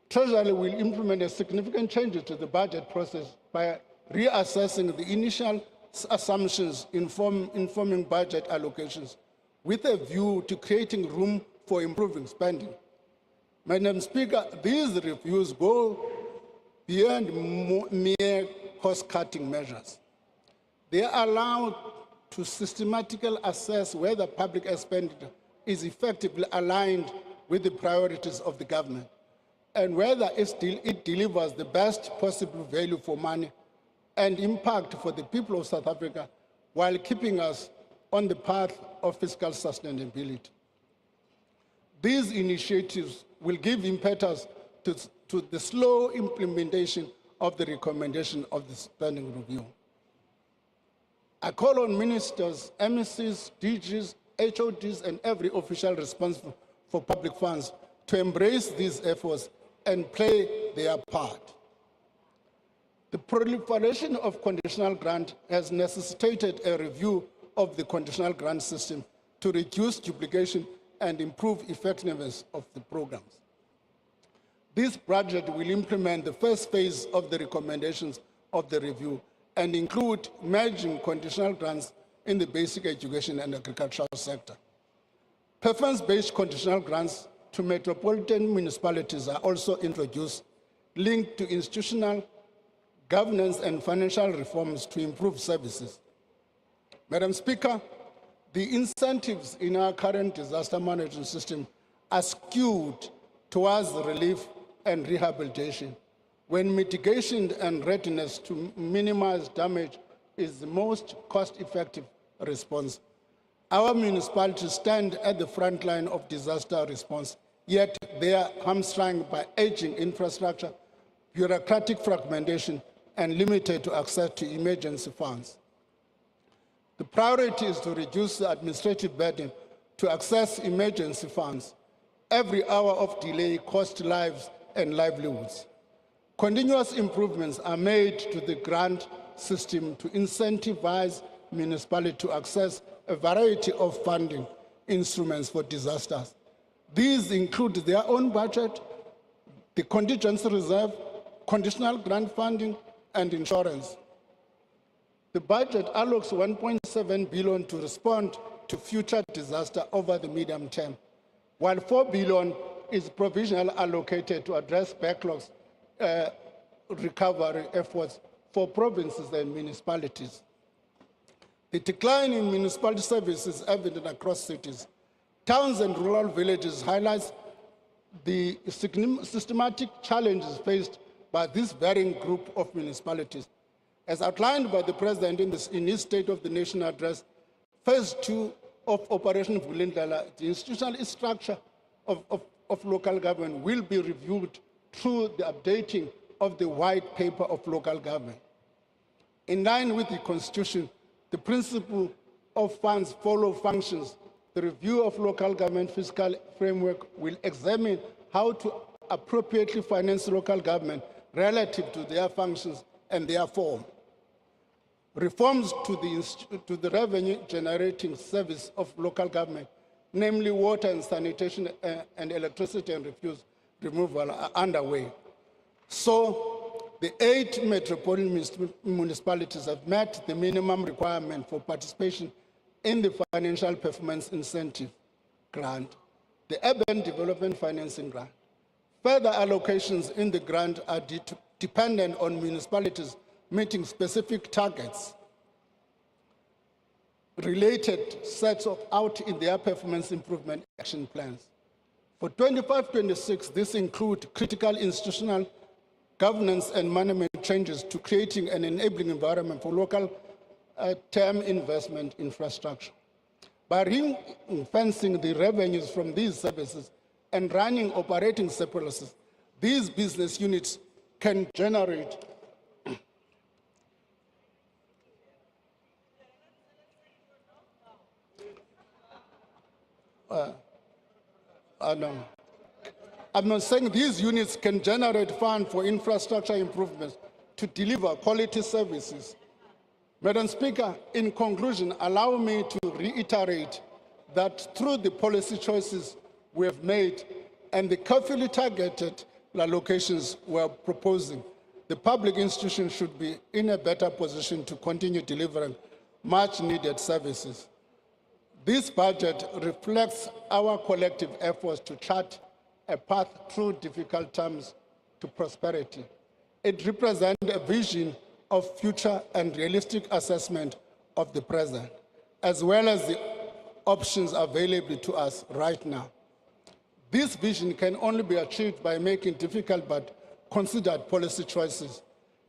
Treasury will implement a significant changes to the budget process by reassessing the initial assumptions informing budget allocations with a view to creating room for improving spending. Madam Speaker, these reviews go beyond mere cost-cutting measures. They allow to systematically assess whether public expenditure is effectively aligned with the priorities of the government and whether it delivers the best possible value for money and impact for the people of South Africa while keeping us on the path of fiscal sustainability. These initiatives will give impetus to the slow implementation of the recommendation of the spending review. I call on ministers, MECs, DGs, HODs, and every official responsible for public funds to embrace these efforts and play their part. The proliferation of conditional grant has necessitated a review of the conditional grant system to reduce duplication and improve effectiveness of the programs. This project will implement the first phase of the recommendations of the review and include merging conditional grants in the basic education and agricultural sector. Preference-based conditional grants to metropolitan municipalities are also introduced, linked to institutional governance and financial reforms to improve services. Madam Speaker, the incentives in our current disaster management system are skewed towards relief and rehabilitation, when mitigation and readiness to minimize damage is the most cost-effective response. Our municipalities stand at the front line of disaster response, yet they are hamstrung by aging infrastructure, bureaucratic fragmentation, and limited to access to emergency funds. The priority is to reduce the administrative burden to access emergency funds. Every hour of delay costs lives and livelihoods. Continuous improvements are made to the grant system to incentivize municipalities to access a variety of funding instruments for disasters. These include their own budget, the contingency reserve, conditional grant funding, and insurance. The budget allocates 1.7 billion to respond to future disaster over the medium term, while 4 billion is provisionally allocated to address backlogs recovery efforts for provinces and municipalities. The decline in municipality services is evident across cities. Towns and rural villages highlights the systematic challenges faced by this varying group of municipalities. As outlined by the President in his State of the Nation address, Phase 2 of Operation Vulindlela, the institutional structure of local government will be reviewed through the updating of the white paper of local government. In line with the Constitution, the principle of funds follow functions. The review of local government fiscal framework will examine how to appropriately finance local government relative to their functions and their form. Reforms to the revenue-generating service of local government, namely water and sanitation and electricity and refuse removal, are underway. So, the 8 metropolitan municipalities have met the minimum requirement for participation in the Financial Performance Incentive Grant, the Urban Development Financing Grant. Further allocations in the grant are dependent on municipalities meeting specific targets related sets out in their performance improvement action plans. For 25-26, this includes critical institutional governance and management changes to creating an enabling environment for local term investment infrastructure. By ring-fencing the revenues from these services and running operating surpluses, these business units can generate I'm not saying these units can generate funds for infrastructure improvements to deliver quality services. Madam Speaker, in conclusion, allow me to reiterate that through the policy choices we have made and the carefully targeted allocations we are proposing, the public institutions should be in a better position to continue delivering much-needed services. This budget reflects our collective efforts to chart a path through difficult times to prosperity. It represents a vision of future and realistic assessment of the present, as well as the options available to us right now. This vision can only be achieved by making difficult but considered policy choices,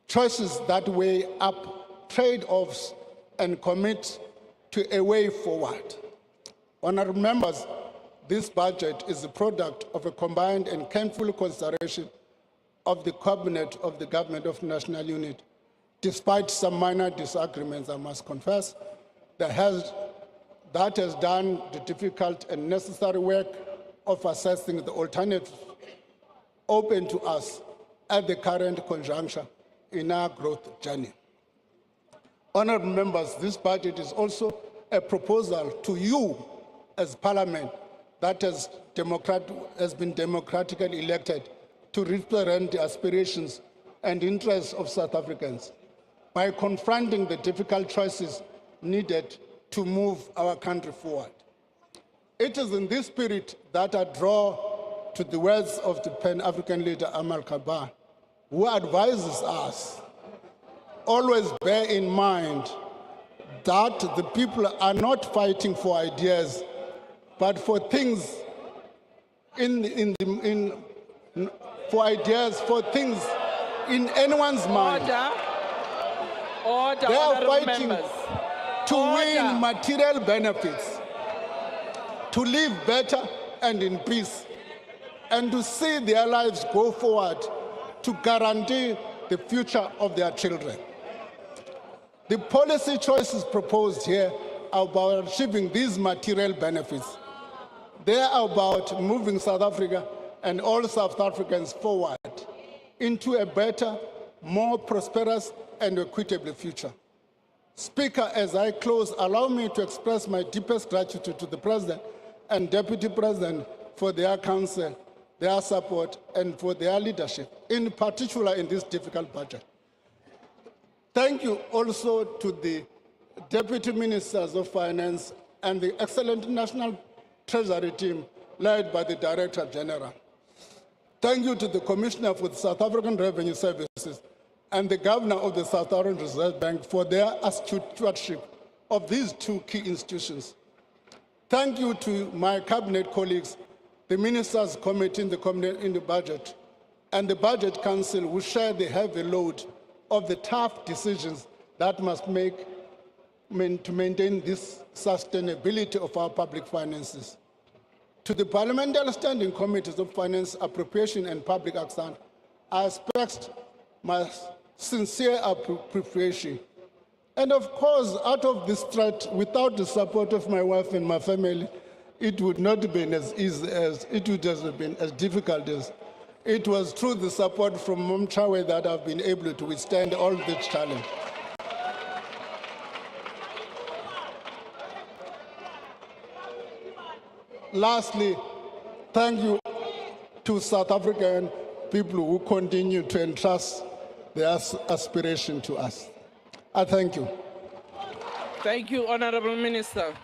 choices that weigh up trade-offs and commit to a way forward. Honourable members, this budget is the product of a combined and careful consideration of the Cabinet of the Government of National Unity. Despite some minor disagreements, I must confess, that has done the difficult and necessary work of assessing the alternatives open to us at the current conjuncture in our growth journey. Honourable members, this budget is also a proposal to you as Parliament that has been democratically elected to represent the aspirations and interests of South Africans by confronting the difficult choices needed to move our country forward. It is in this spirit that I draw to the words of the Pan-African leader Amal Kabar, who advises us, always bear in mind that the people are not fighting for ideas, but for things for things in anyone's mind. Order, they are fighting members. To win material benefits, to live better and in peace, and to see their lives go forward to guarantee the future of their children. The policy choices proposed here are about achieving these material benefits. They are about moving South Africa and all South Africans forward into a better, more prosperous and equitable future. Speaker, as I close, allow me to express my deepest gratitude to the President and Deputy President for their counsel, their support, and for their leadership, in particular in this difficult budget. Thank you also to the Deputy Ministers of Finance and the excellent National Treasury team led by the Director General. Thank you to the Commissioner for the South African Revenue Services and the Governor of the South African Reserve Bank for their astute stewardship of these two key institutions. Thank you to my Cabinet colleagues the Ministers' Committee in the budget, and the Budget Council will share the heavy load of the tough decisions that must make to maintain this sustainability of our public finances. To the Parliamentary Standing Committees of Finance, Appropriation and Public Account, I expressed my sincere appreciation. And of course, out of this threat, without the support of my wife and my family, it would not have been as easy as, it would have been as difficult as. It was through the support from Mom Chawe that I've been able to withstand all this challenge. Lastly, thank you to South African people who continue to entrust their aspiration to us. I thank you. Thank you, Honorable Minister.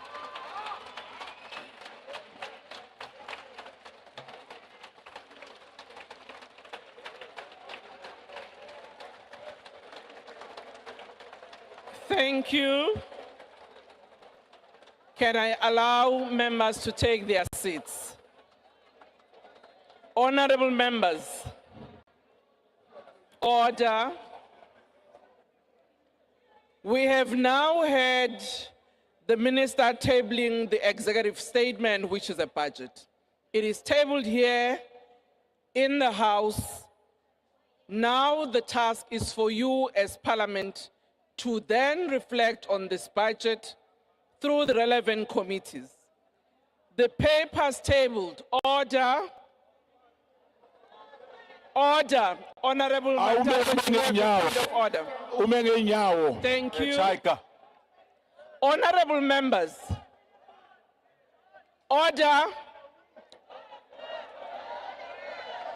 Thank you. Can I allow members to take their seats? Honorable members, order. We have now heard the minister tabling the executive statement, which is a budget. It is tabled here in the House. Now the task is for you as Parliament to then reflect on this budget through the relevant committees. The papers tabled, order. Order, Honorable order. Thank you. Honorable members, order.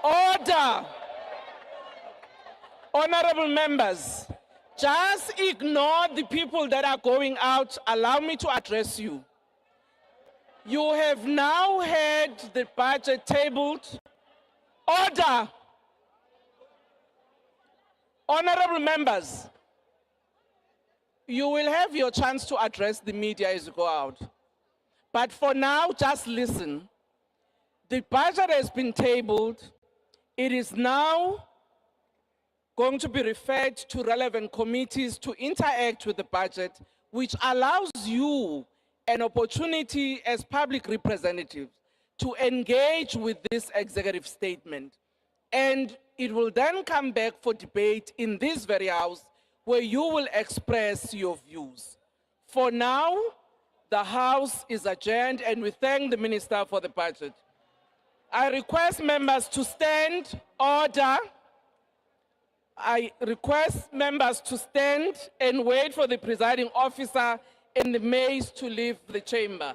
Order. Honorable members, just ignore the people that are going out. Allow me to address you. You have now heard the budget tabled. Order. Honorable members, you will have your chance to address the media as you go out. But for now, just listen. The budget has been tabled. It is now going to be referred to relevant committees to interact with the budget, which allows you an opportunity as public representatives to engage with this executive statement. And it will then come back for debate in this very House, where you will express your views. For now, the House is adjourned, and we thank the Minister for the budget. I request members to stand. Order. I request members to stand and wait for the presiding officer and the maids to leave the chamber.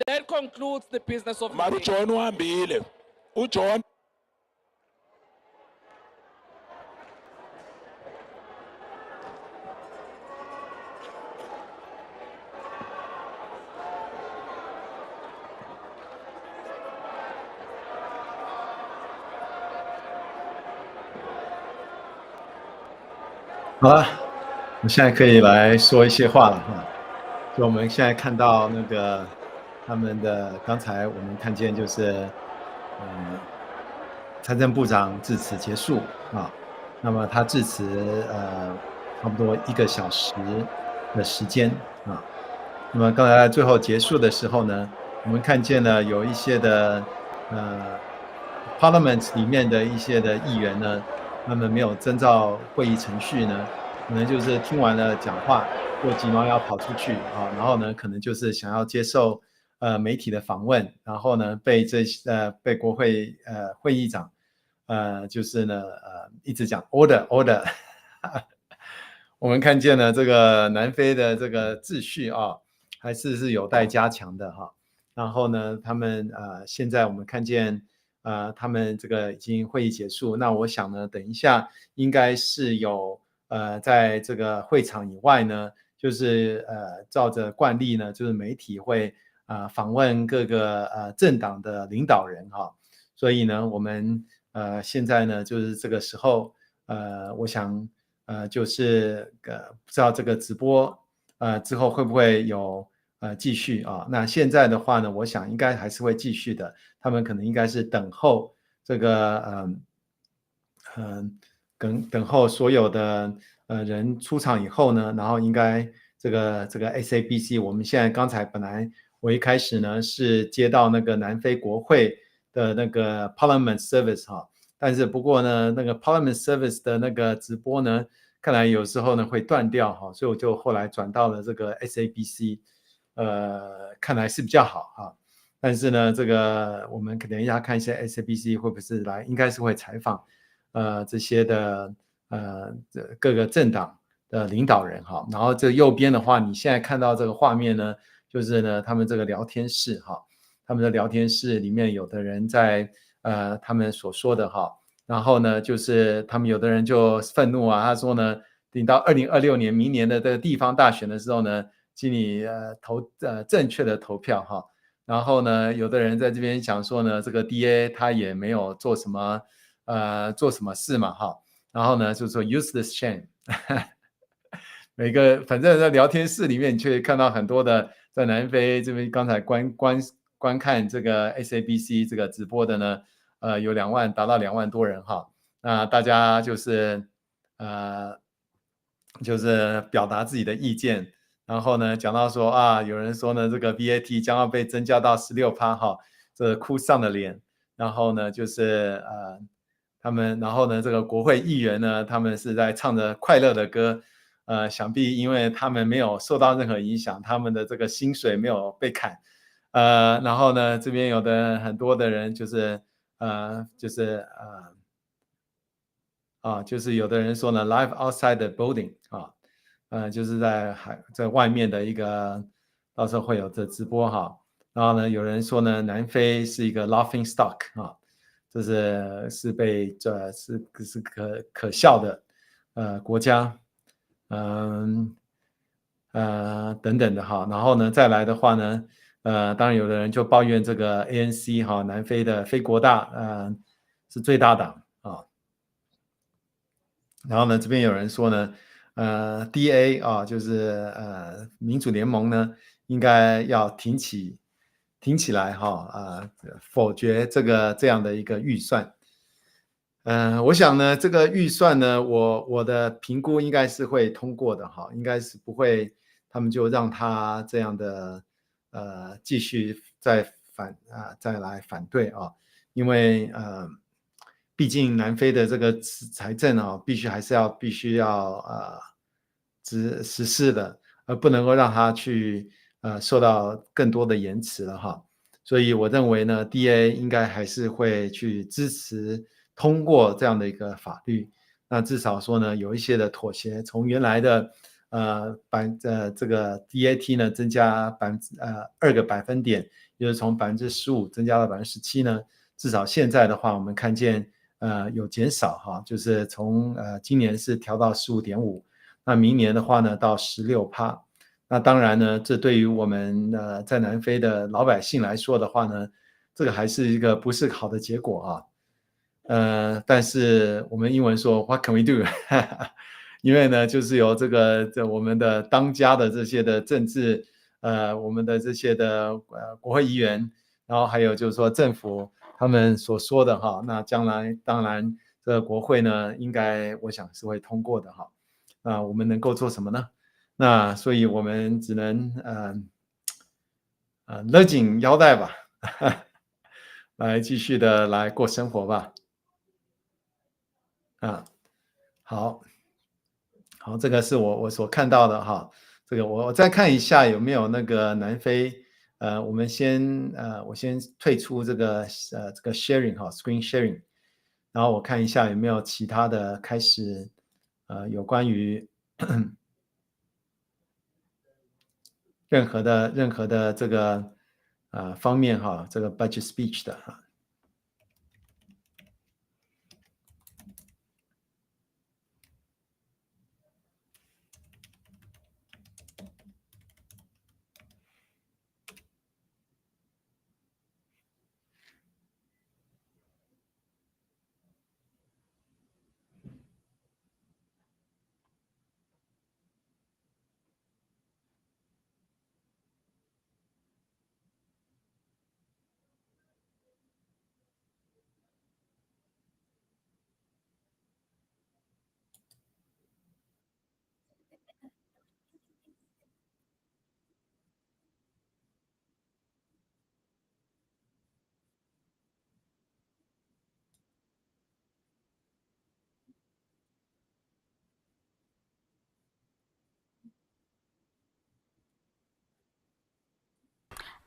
That concludes the business of the meeting. John.好了，我现在可以来说一些话了哈。就我们现在看到那个他们的，刚才我们看见就是财政部长致辞结束啊，那么他致辞差不多1个小时的时间啊。那么刚才最后结束的时候呢，我们看见了有一些的Parliament 里面的一些的议员呢，他们没有遵照会议程序呢，可能就是听完了讲话，又急忙要跑出去啊，然后呢，可能就是想要接受媒体的访问，然后呢，被被国会会议长就是呢一直讲 order， 我们看见了这个南非的这个秩序啊，还是有待加强的哈。然后呢，他们现在我们看见。他们这个已经会议结束，那我想呢，等一下应该是有在这个会场以外呢，就是照着惯例呢，就是媒体会访问各个政党的领导人哈，所以呢，我们现在呢就是这个时候我想就是不知道这个直播之后会不会有继续啊。那现在的话呢，我想应该还是会继续的，他们可能应该是等候这个等候所有的人出场以后呢，然后应该这个SABC，我们现在刚才本来我一开始呢是接到那个南非国会的那个 Parliament Service 哈，但是不过呢那个 Parliament Service 的那个直播呢，看来有时候呢会断掉哈，所以我就后来转到了这个 SABC，看来是比较好哈。但是呢，这个我们可能要看一下 SABC 会不会是来，应该是会采访这些的各个政党的领导人哈。然后这右边的话，你现在看到这个画面呢，就是呢他们这个聊天室哈，他们的聊天室里面有的人在他们所说的哈，然后呢就是他们有的人就愤怒啊，他说呢，等到2026年明年的这个地方大选的时候呢，请你正确的投票哈。然后呢，有的人在这边讲说呢，这个 DA 他也没有做什么事嘛哈，然后呢就说 useless shame 每个反正在聊天室里面，你却看到很多的在南非这边刚才观看这个 SABC 这个直播的呢，有达到2万多人哈，那大家就是表达自己的意见。然后呢，讲到说啊，有人说呢，这个 VAT 将要被增加到16%哈，这哭丧的脸。然后呢，就是他们，然后呢，这个国会议员呢，他们是在唱着快乐的歌，想必因为他们没有受到任何影响，他们的这个薪水没有被砍，然后呢，这边有的很多的人就是就是有的人说呢 ，live outside the building 啊，就是在外面的一个，到时候会有这直播哈。然后呢，有人说呢，南非是一个 laughing stock 啊，是被是可笑的国家，等等的哈。然后呢，再来的话呢，当然有的人就抱怨这个 ANC 哈，南非的非国大是最大党啊。然后呢，这边有人说呢，DA 啊，就是民主联盟呢，应该要挺起来哈，否决这样的一个预算。我想呢，这个预算呢，我的评估应该是会通过的哈，应该是不会，他们就让他这样的继续再来反对啊，因为毕竟南非的这个财政啊，必须要实施的，而不能够让它去受到更多的延迟了哈。所以我认为呢，DA 应该还是会去支持通过这样的一个法律。那至少说呢，有一些的妥协，从原来的这个 DAT 呢增加2个百分点，就是从15%增加到17%呢，至少现在的话，我们看见有减少哈，就是从今年是调到15.5%，那明年的话呢到16%。那当然呢，这对于我们在南非的老百姓来说的话呢，这个还是一个不是好的结果啊。但是我们英文说 What can we do？ 因为呢，就是由我们的当家的这些的政治，我们的这些的国会议员，然后还有就是说政府他们所说的哈，那将来当然这个国会呢，应该我想是会通过的哈。那我们能够做什么呢？那所以我们只能勒紧腰带吧，来继续的来过生活吧。好，这个是我所看到的哈。这个我再看一下有没有那个南非，我先退出这个sharing哈 ，screen sharing，然后我看一下有没有其他的开始，有关于任何的这个方面哈，这个 budget speech 的哈。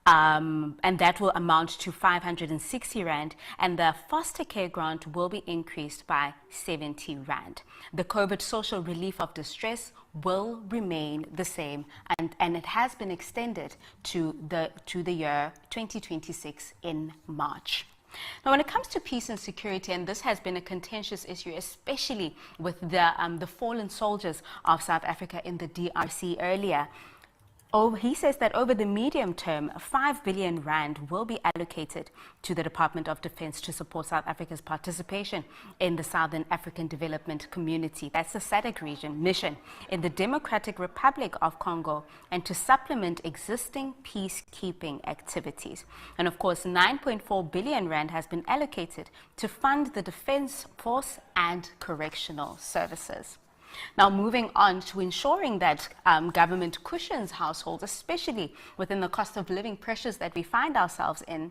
and that will amount to 560 Rand, and the foster care grant will be increased by 70 Rand. The COVID social relief of distress will remain the same, and it has been extended to the year 2026 in March. Now, when it comes to peace and security, and this has been a contentious issue, especially with the fallen soldiers of South Africa in the DRC earlier, he says that over the medium term, 5 billion Rand will be allocated to the Department of Defense to support South Africa's participation in the Southern African Development Community, that's the SADC region, mission in the Democratic Republic of Congo, and to supplement existing peacekeeping activities. And of course, 9.4 billion Rand has been allocated to fund the Defense Force and correctional services. Now, moving on to ensuring that government cushions households, especially within the cost of living pressures that we find ourselves in.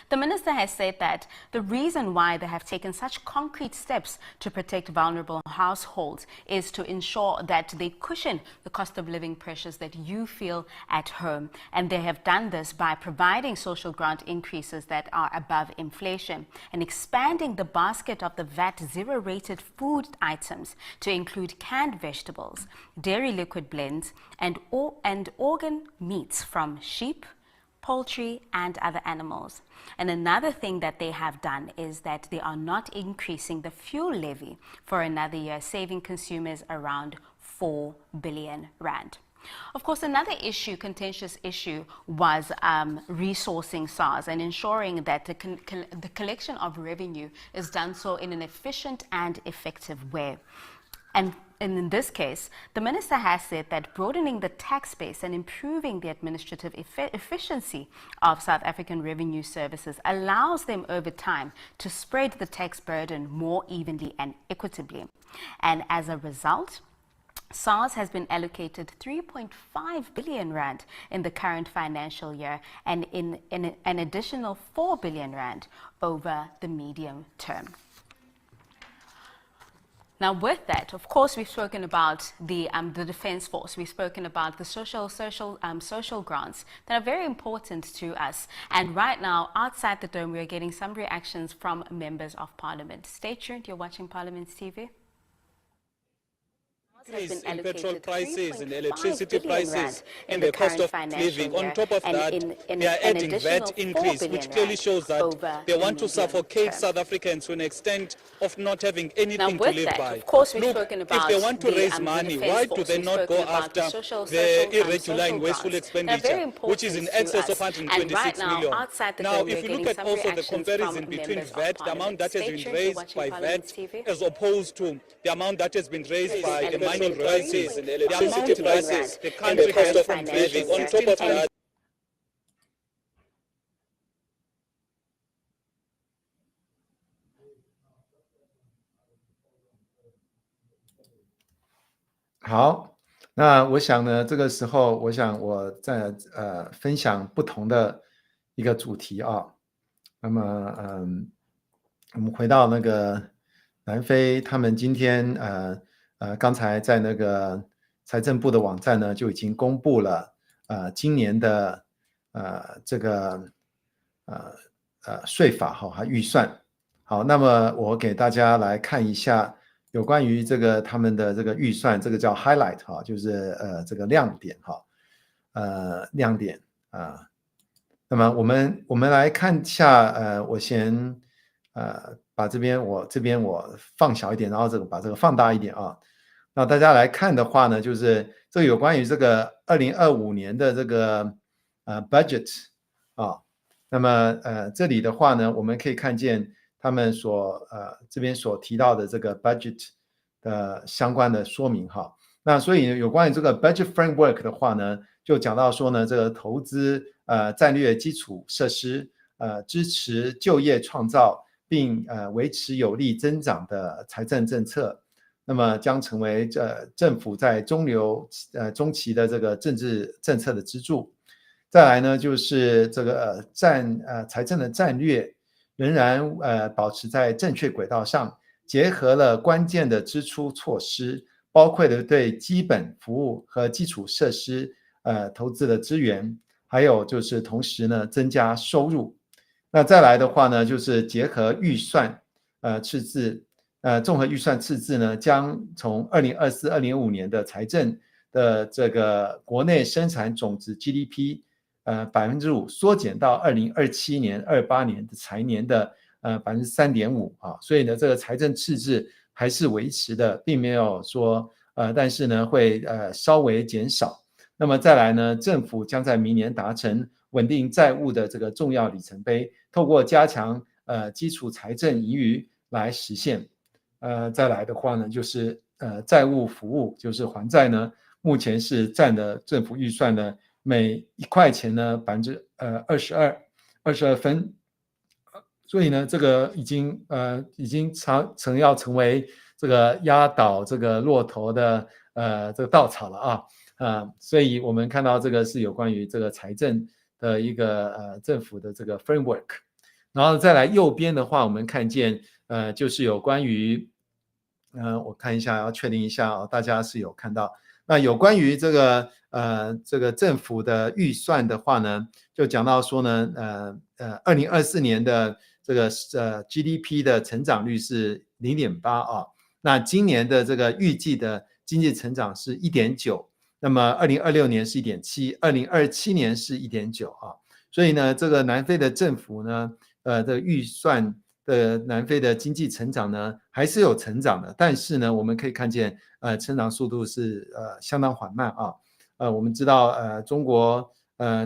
The minister has said that the reason why they have taken such concrete steps to protect vulnerable households is to ensure that they cushion the cost of living pressures that you feel at home. And they have done this by providing social grant increases that are above inflation and expanding the basket of the VAT zero-rated food items to include canned vegetables, dairy liquid blends, and organ meats from sheep, poultry, and other animals. And another thing that they have done is that they are not increasing the fuel levy for another year, saving consumers around 4 billion Rand. Of course, another contentious issue, was resourcing SARS and ensuring that the collection of revenue is done so in an efficient and effective way. And in this case, the minister has said that broadening the tax base and improving the administrative efficiency of South African revenue services allows them over time to spread the tax burden more evenly and equitably. And as a result, SARS has been allocated 3.5 billion Rand in the current financial year, and in an additional 4 billion Rand over the medium term. Now, with that, of course, we've spoken about the Defence Force. We've spoken about the social grants that are very important to us. And right now, outside the dome, we are getting some reactions from members of Parliament. Stay tuned. You're watching Parliament's TV. Increase in petrol prices and electricity prices and the cost of living. On top of that, they are adding VAT increase, which clearly shows that they want to suffocate South Africans to an extent of not having anything to live by. Look, if they want to raise money, why do they not go after the irregular and wasteful expenditure, which is in excess of 126 million? Now, if you look at also the comparison between VAT, the amount that has been raised by VAT, as opposed to the amount that has been raised by the prices and electricity prices, the country cost of living. On top of that,好，那我想呢，这个时候我想我再分享不同的一个主题啊。那么我们回到那个南非，他们今天刚才在那个财政部的网站呢就已经公布了今年的这个税法和预算。好，那么我给大家来看一下有关于这个他们的这个预算，这个叫 highlight 哈，就是这个亮点哈，亮点啊。那么我们来看一下，我先把这边我放小一点，然后把这个放大一点啊。那大家来看的话呢，就是这个有关于这个2025年的这个budget 啊。那么这里的话呢，我们可以看见他们这边所提到的这个 budget 的相关的说明哈。那所以有关于这个 budget framework 的话呢，就讲到说呢，这个投资战略基础设施支持就业创造，并维持有利增长的财政政策，那么将成为政府在中期的这个政治政策的支柱。再来呢，就是这个财政的战略仍然保持在正确轨道上，结合了关键的支出措施，包括了对基本服务和基础设施投资的资源，还有就是同时呢增加收入。那再来的话呢，就是结合预算赤字，综合预算赤字呢，将从2024-2025年的财政的这个国内生产总值 GDP 5%缩减到2027年、28年的财年的3.5%啊，所以呢，这个财政赤字还是维持的，并没有说但是呢会稍微减少。那么再来呢，政府将在明年达成稳定债务的这个重要里程碑，透过加强基础财政盈余来实现。再来的话呢，就是债务服务，就是还债呢，目前是占的政府预算的每1块钱呢22分，所以呢，这个已经要成为这个压倒这个骆驼的这个稻草了啊。所以我们看到这个是有关于这个财政的一个政府的这个 framework， 然后再来右边的话，我们看见就是有关于我看一下，要确定一下大家是有看到。那有关于这个政府的预算的话呢，就讲到说呢，2024年的这个GDP 的成长率是 0.8 啊，那今年的这个预计的经济成长是 1.9， 那么2026年是 1.7， 2027年是 1.9 啊，所以呢，这个南非的政府呢的预算的南非的经济成长呢还是有成长的，但是呢，我们可以看见成长速度是相当缓慢啊。我们知道中国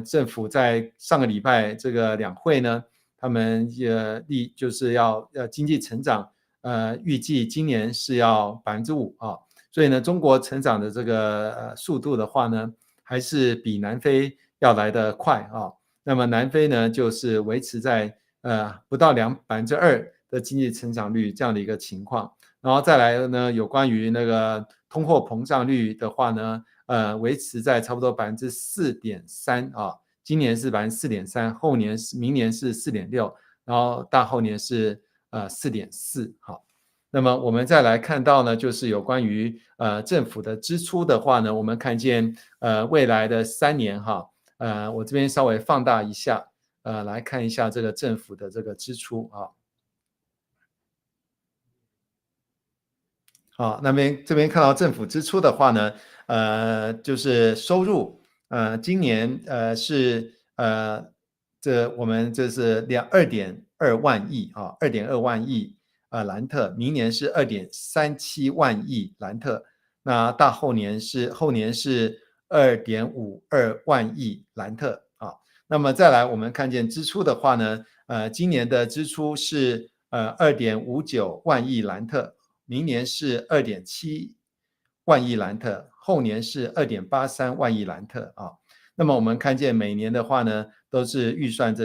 政府在上个礼拜这个两会呢，他们就是要经济成长预计今年是要 5% 啊，所以呢，中国成长的这个速度的话呢，还是比南非要来得快啊。那么南非呢，就是维持在不到2% 的经济成长率这样的一个情况，然后再来呢，有关于那个通货膨胀率的话呢，维持在差不多 4.3% 啊，今年是 4.3%，明年是 4.6%， 然后大后年是4.4%。好，那么我们再来看到呢，就是有关于政府的支出的话呢，我们看见未来的3年哈，我这边稍微放大一下。来看一下这个政府的这个支出啊。好，这边看到政府支出的话呢，就是收入，今年是我们这是2.2万亿啊，2.2万亿兰特，明年是2.37万亿兰特，那大后年是2.52万亿兰特啊。那么再来，我们看见支出的话呢，今年的支出是2.59万亿兰特，明年是2.7万亿兰特，后年是2.83万亿兰特啊。那么我们看见每年的话呢，都是预算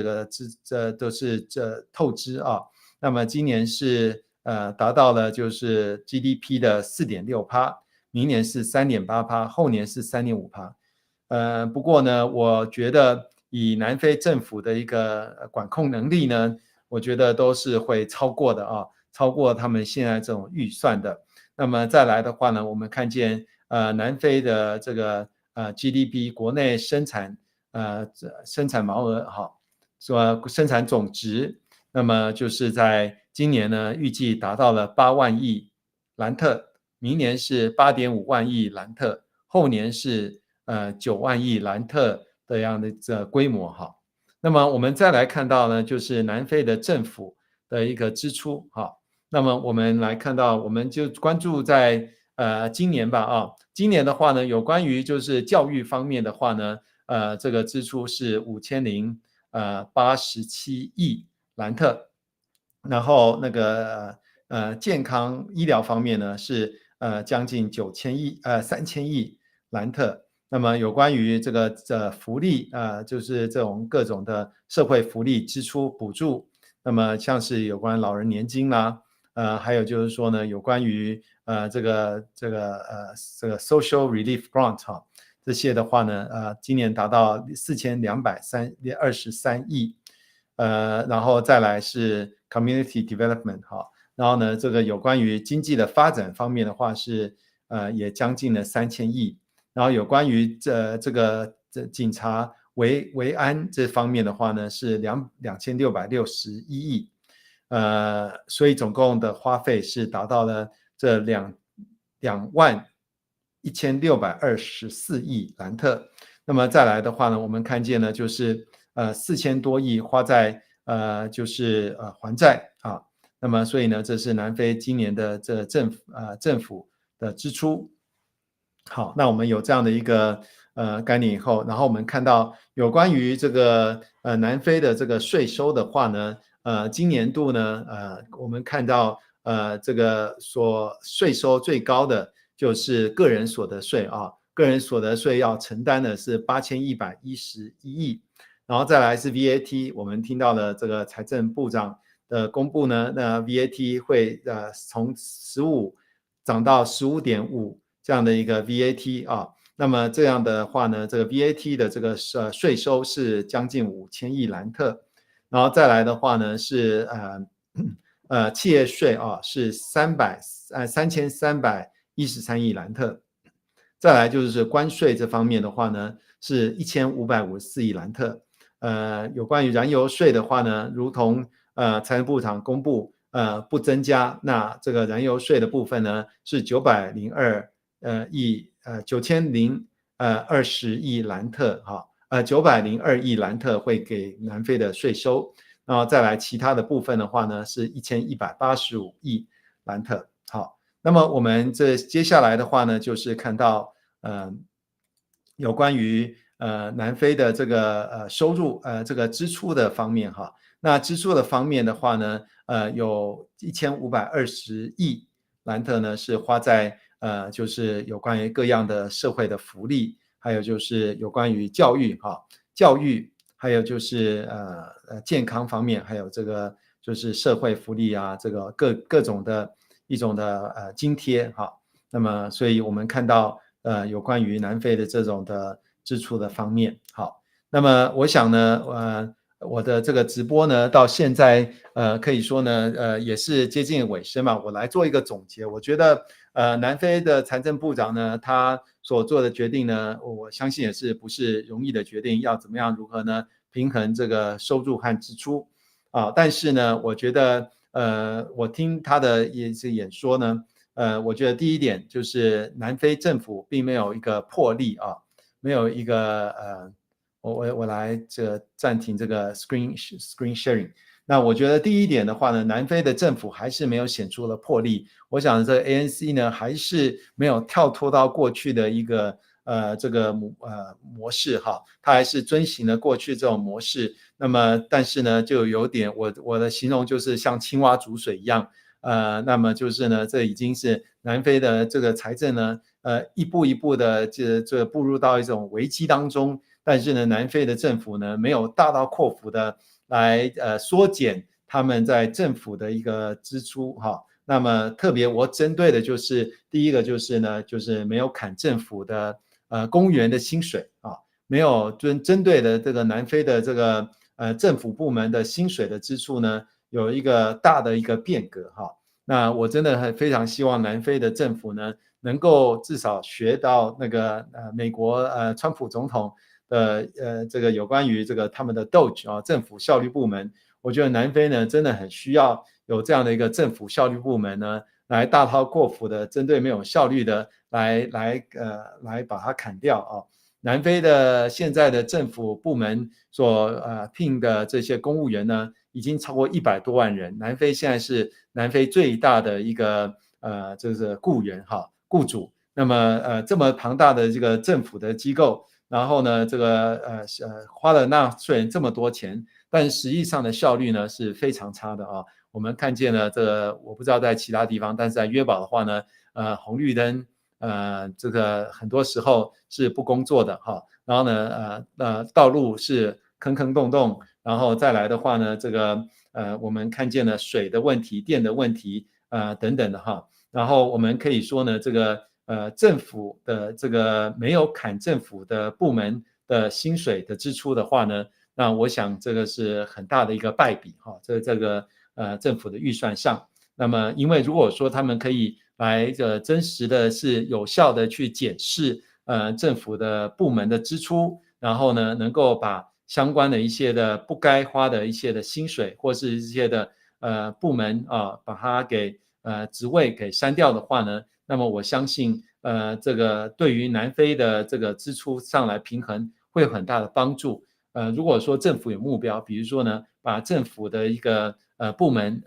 都是透支啊。那么今年是达到了就是 GDP 的 4.6%， 明年是 3.8%， 后年是 3.5%。不过呢，我觉得以南非政府的一个管控能力呢，我觉得都是会超过的啊，超过他们现在这种预算的。那么再来的话呢，我们看见南非的这个GDP 国内生产毛额哈，说生产总值，那么就是在今年呢预计达到了8万亿兰特，明年是 8.5万亿兰特，后年是9万亿兰特的样的这规模哈。那么我们再来看到呢，就是南非的政府的一个支出哈。那么我们来看到，我们就关注在今年吧啊，今年的话呢，有关于就是教育方面的话呢，这个支出是5087亿兰特，然后那个健康医疗方面呢是将近3000亿兰特。那么有关于这个福利就是这种各种的社会福利支出补助，那么像是有关老人年金啦，还有就是说呢，有关于这个 social relief grant 哈，这些的话呢，今年达到4223亿，然后再来是 community development 哈，然后呢，这个有关于经济的发展方面的话是也将近了3000亿。然后有关于这个警察维安这方面的话呢是2661亿，所以总共的花费是达到了这21624亿兰特。那么再来的话呢，我们看见呢就是4000多亿花在就是还债啊。那么所以呢，这是南非今年的这政府的支出。好，那我们有这样的一个概念以后，然后我们看到有关于这个南非的这个税收的话呢，今年度呢我们看到这个税收最高的就是个人所得税啊，个人所得税要承担的是8111亿，然后再来是 VAT， 我们听到了这个财政部长的公布呢，那 VAT 会从15涨到15.5这样的一个 VAT 啊，那么这样的话呢，这个 VAT 的这个税收是将近5000亿兰特，然后再来的话呢是企业税啊是3313亿兰特，再来就是关税这方面的话呢是1554亿兰特，有关于燃油税的话呢，如同财政部长公布不增加，那这个燃油税的部分呢是9020亿兰特哈，902亿兰特会给南非的税收，然后再来其他的部分的话呢是1185亿兰特。好，那么我们接下来的话呢就是看到有关于南非的这个收入这个支出的方面哈。那支出的方面的话呢有1520亿兰特呢是花在就是有关于各样的社会的福利，还有就是有关于教育哈，还有就是健康方面，还有这个就是社会福利啊，这个各种的一种的津贴哈。那么所以我们看到有关于南非的这种的支出的方面。好，那么我想呢我的这个直播呢到现在可以说呢也是接近尾声嘛，我来做一个总结。我觉得南非的财政部长呢他所做的决定呢，我相信也是不是容易的决定，要怎么样如何呢平衡这个收入和支出啊。但是呢我觉得我听他的演说呢我觉得第一点就是南非政府并没有一个魄力啊，没有一个我来暂停这个 screen sharing。那我觉得第一点的话呢，南非的政府还是没有显出了魄力。我想这个 ANC 呢还是没有跳脱到过去的一个这个模式哈，它还是遵循了过去这种模式。那么但是呢就有点我的形容就是像青蛙煮水一样。那么就是呢，这已经是南非的这个财政呢，一步一步的这步入到一种危机当中。但是呢，南非的政府呢，没有大刀阔斧的来缩减他们在政府的一个支出哈。那么特别我针对的就是第一个就是呢，就是没有砍政府的公务员的薪水啊，没有针对的这个南非的这个政府部门的薪水的支出呢，有一个大的一个变革哈。那我真的非常希望南非的政府呢，能够至少学到那个美国川普总统的这个有关于这个他们的 DOGE 啊政府效率部门。我觉得南非呢真的很需要有这样的一个政府效率部门呢，来大刀阔斧的针对没有效率的来把它砍掉啊。南非的现在的政府部门所聘的这些公务员呢，已经超过100多万人。南非现在是南非最大的一个就是雇主。那么这么庞大的这个政府的机构，然后呢这个花了纳税人这么多钱，但实际上的效率呢是非常差的啊。我们看见了这个，我不知道在其他地方，但是在约堡的话呢红绿灯这个很多时候是不工作的哈。然后呢道路是坑坑洞洞，然后再来的话呢这个我们看见了水的问题、电的问题等等的哈。然后我们可以说呢这个政府的这个没有砍政府的部门的薪水的支出的话呢，那我想这个是很大的一个败笔哈，这个政府的预算上。那么因为如果说他们可以来真实的是有效的去检视政府的部门的支出，然后呢能够把相关的一些的不该花的一些的薪水或是一些的部门把它给职位给删掉的话呢，那么我相信这个对于南非的这个支出上来平衡会有很大的帮助。如果说政府有目标，比如说呢，把政府的一个部门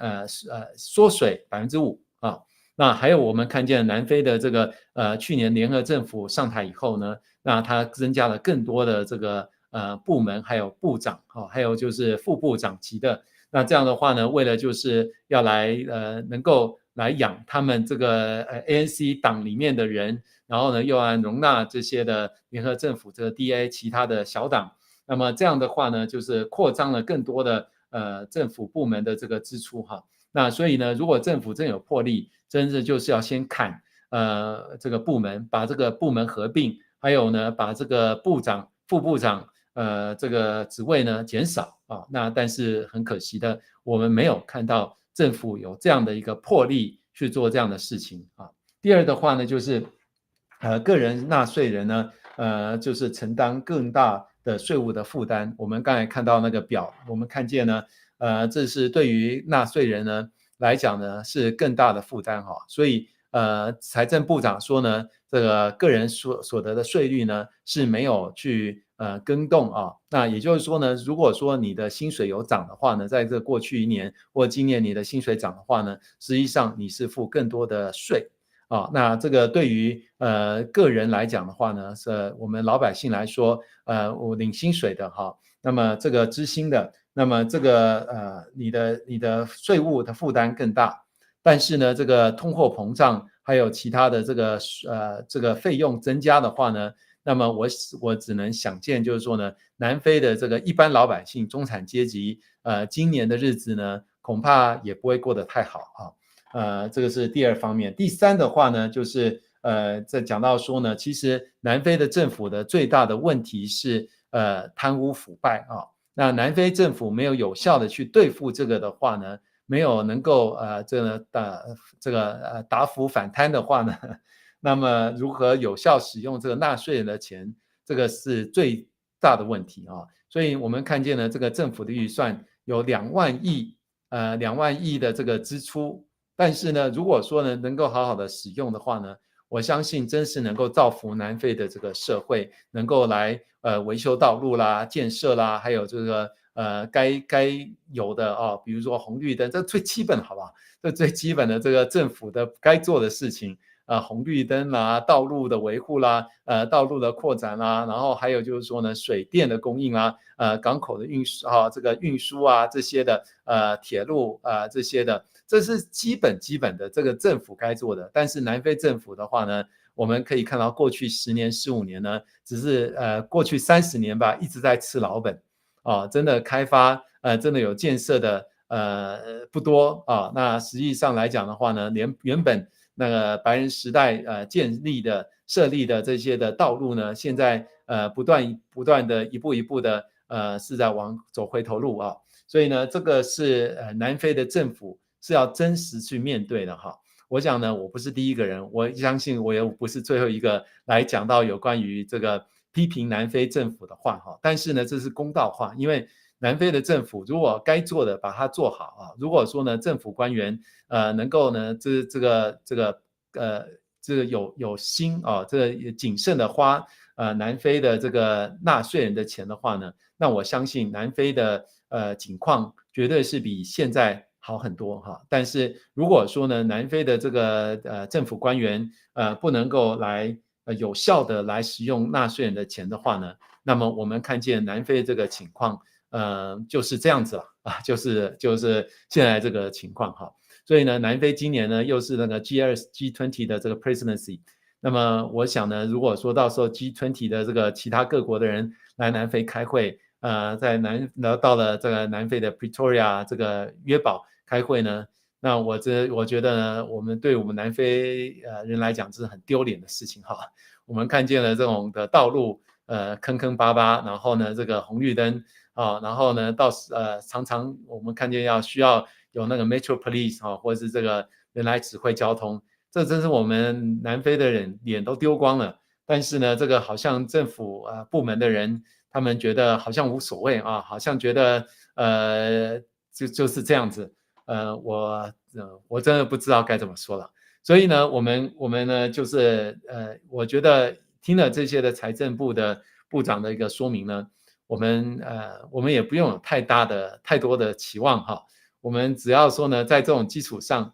缩水5%啊，那还有我们看见南非的这个去年联合政府上台以后呢，那它增加了更多的这个部门，还有部长还有就是副部长级的。那这样的话呢，为了就是要来能够来养他们这个ANC 党里面的人，然后呢又要容纳这些的联合政府这个 DA 其他的小党，那么这样的话呢，就是扩张了更多的政府部门的这个支出哈。那所以呢，如果政府真有魄力，真是就是要先砍这个部门，把这个部门合并，还有呢把这个部长、副部长这个职位呢减少啊。那但是很可惜的，我们没有看到政府有这样的一个魄力去做这样的事情啊。第二的话呢，就是个人纳税人呢就是承担更大的税务的负担。我们刚才看到那个表，我们看见呢这是对于纳税人呢来讲呢是更大的负担哈。所以财政部长说呢，这个个人所得的税率呢是没有去更动啊。那也就是说呢，如果说你的薪水有涨的话呢，在这过去1年或今年你的薪水涨的话呢，实际上你是付更多的税啊。那这个对于个人来讲的话呢，是我们老百姓来说，我领薪水的哈，那么这个支薪的，那么这个你的税务的负担更大。但是呢，这个通货膨胀还有其他的这个费用增加的话呢，那么我只能想见，就是说呢，南非的这个一般老百姓、中产阶级，今年的日子呢，恐怕也不会过得太好啊。这个是第二方面。第三的话呢，就是在讲到说呢，其实南非的政府的最大的问题是贪污腐败啊。那南非政府没有有效的去对付这个的话呢，没有能够打腐反贪的话呢，那么如何有效使用这个纳税人的钱，这个是最大的问题啊。所以我们看见了这个政府的预算有2万亿的这个支出，但是呢，如果说呢能够好好的使用的话呢，我相信真是能够造福南非的这个社会，能够来维修道路啦、建设啦，还有这个该有的比如说红绿灯，这最基本好不好？这最基本的这个政府的该做的事情红绿灯啦、道路的维护啦、道路的扩展啦，然后还有就是说呢，水电的供应啦、港口的运输这个运输这些的铁路这些的，这是基本的这个政府该做的。但是南非政府的话呢，我们可以看到过去10年、15年呢，只是过去30年吧，一直在吃老本真的开发真的有建设的不多那实际上来讲的话呢，连原本那个白人时代设立的这些的道路呢，现在不断的一步的是在走回头路所以呢，这个是南非的政府是要真实去面对的哈。我想呢，我不是第一个人，我相信我也不是最后一个来讲到有关于这个批评南非政府的话哈。但是呢，这是公道话，因为南非的政府如果该做的把它做好如果说呢，政府官员能够呢这个有心这个谨慎的花南非的这个纳税人的钱的话呢，那我相信南非的情况绝对是比现在好很多但是如果说呢，南非的这个政府官员不能够来有效的来使用纳税人的钱的话呢，那么我们看见南非这个情况就是这样子了就是现在这个情况所以呢，南非今年呢又是那个 G20 的这个 presidency， 那么我想呢，如果说到时候 G20 的这个其他各国的人来南非开会到了这个南非的 Pretoria 这个约堡开会呢，那我觉得呢，对我们南非人来讲，这是很丢脸的事情我们看见了这种的道路坑坑巴巴，然后呢这个红绿灯然后呢常常我们看见需要有那个 Metro Police 或者是这个人来指挥交通，这真是我们南非的人脸都丢光了。但是呢，这个好像政府部门的人，他们觉得好像无所谓啊，好像觉得就是这样子，我真的不知道该怎么说了。所以呢，我们呢就是我觉得听了这些的财政部的部长的一个说明呢，我们也不用有太多的期望哈，我们只要说呢，在这种基础上，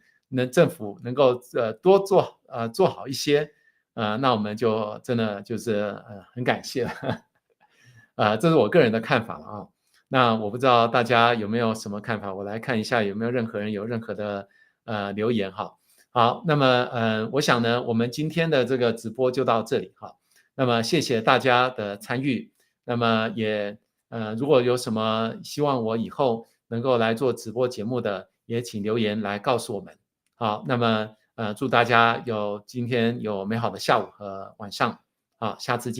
政府能够多做好一些，那我们就真的就是很感谢了，这是我个人的看法了啊。那我不知道大家有没有什么看法，我来看一下有没有任何人有任何的留言哈。好，那么我想呢，我们今天的这个直播就到这里哈。那么谢谢大家的参与，那么也如果有什么希望我以后能够来做直播节目的，也请留言来告诉我们。好，那么祝大家今天有美好的下午和晚上，好，下次见。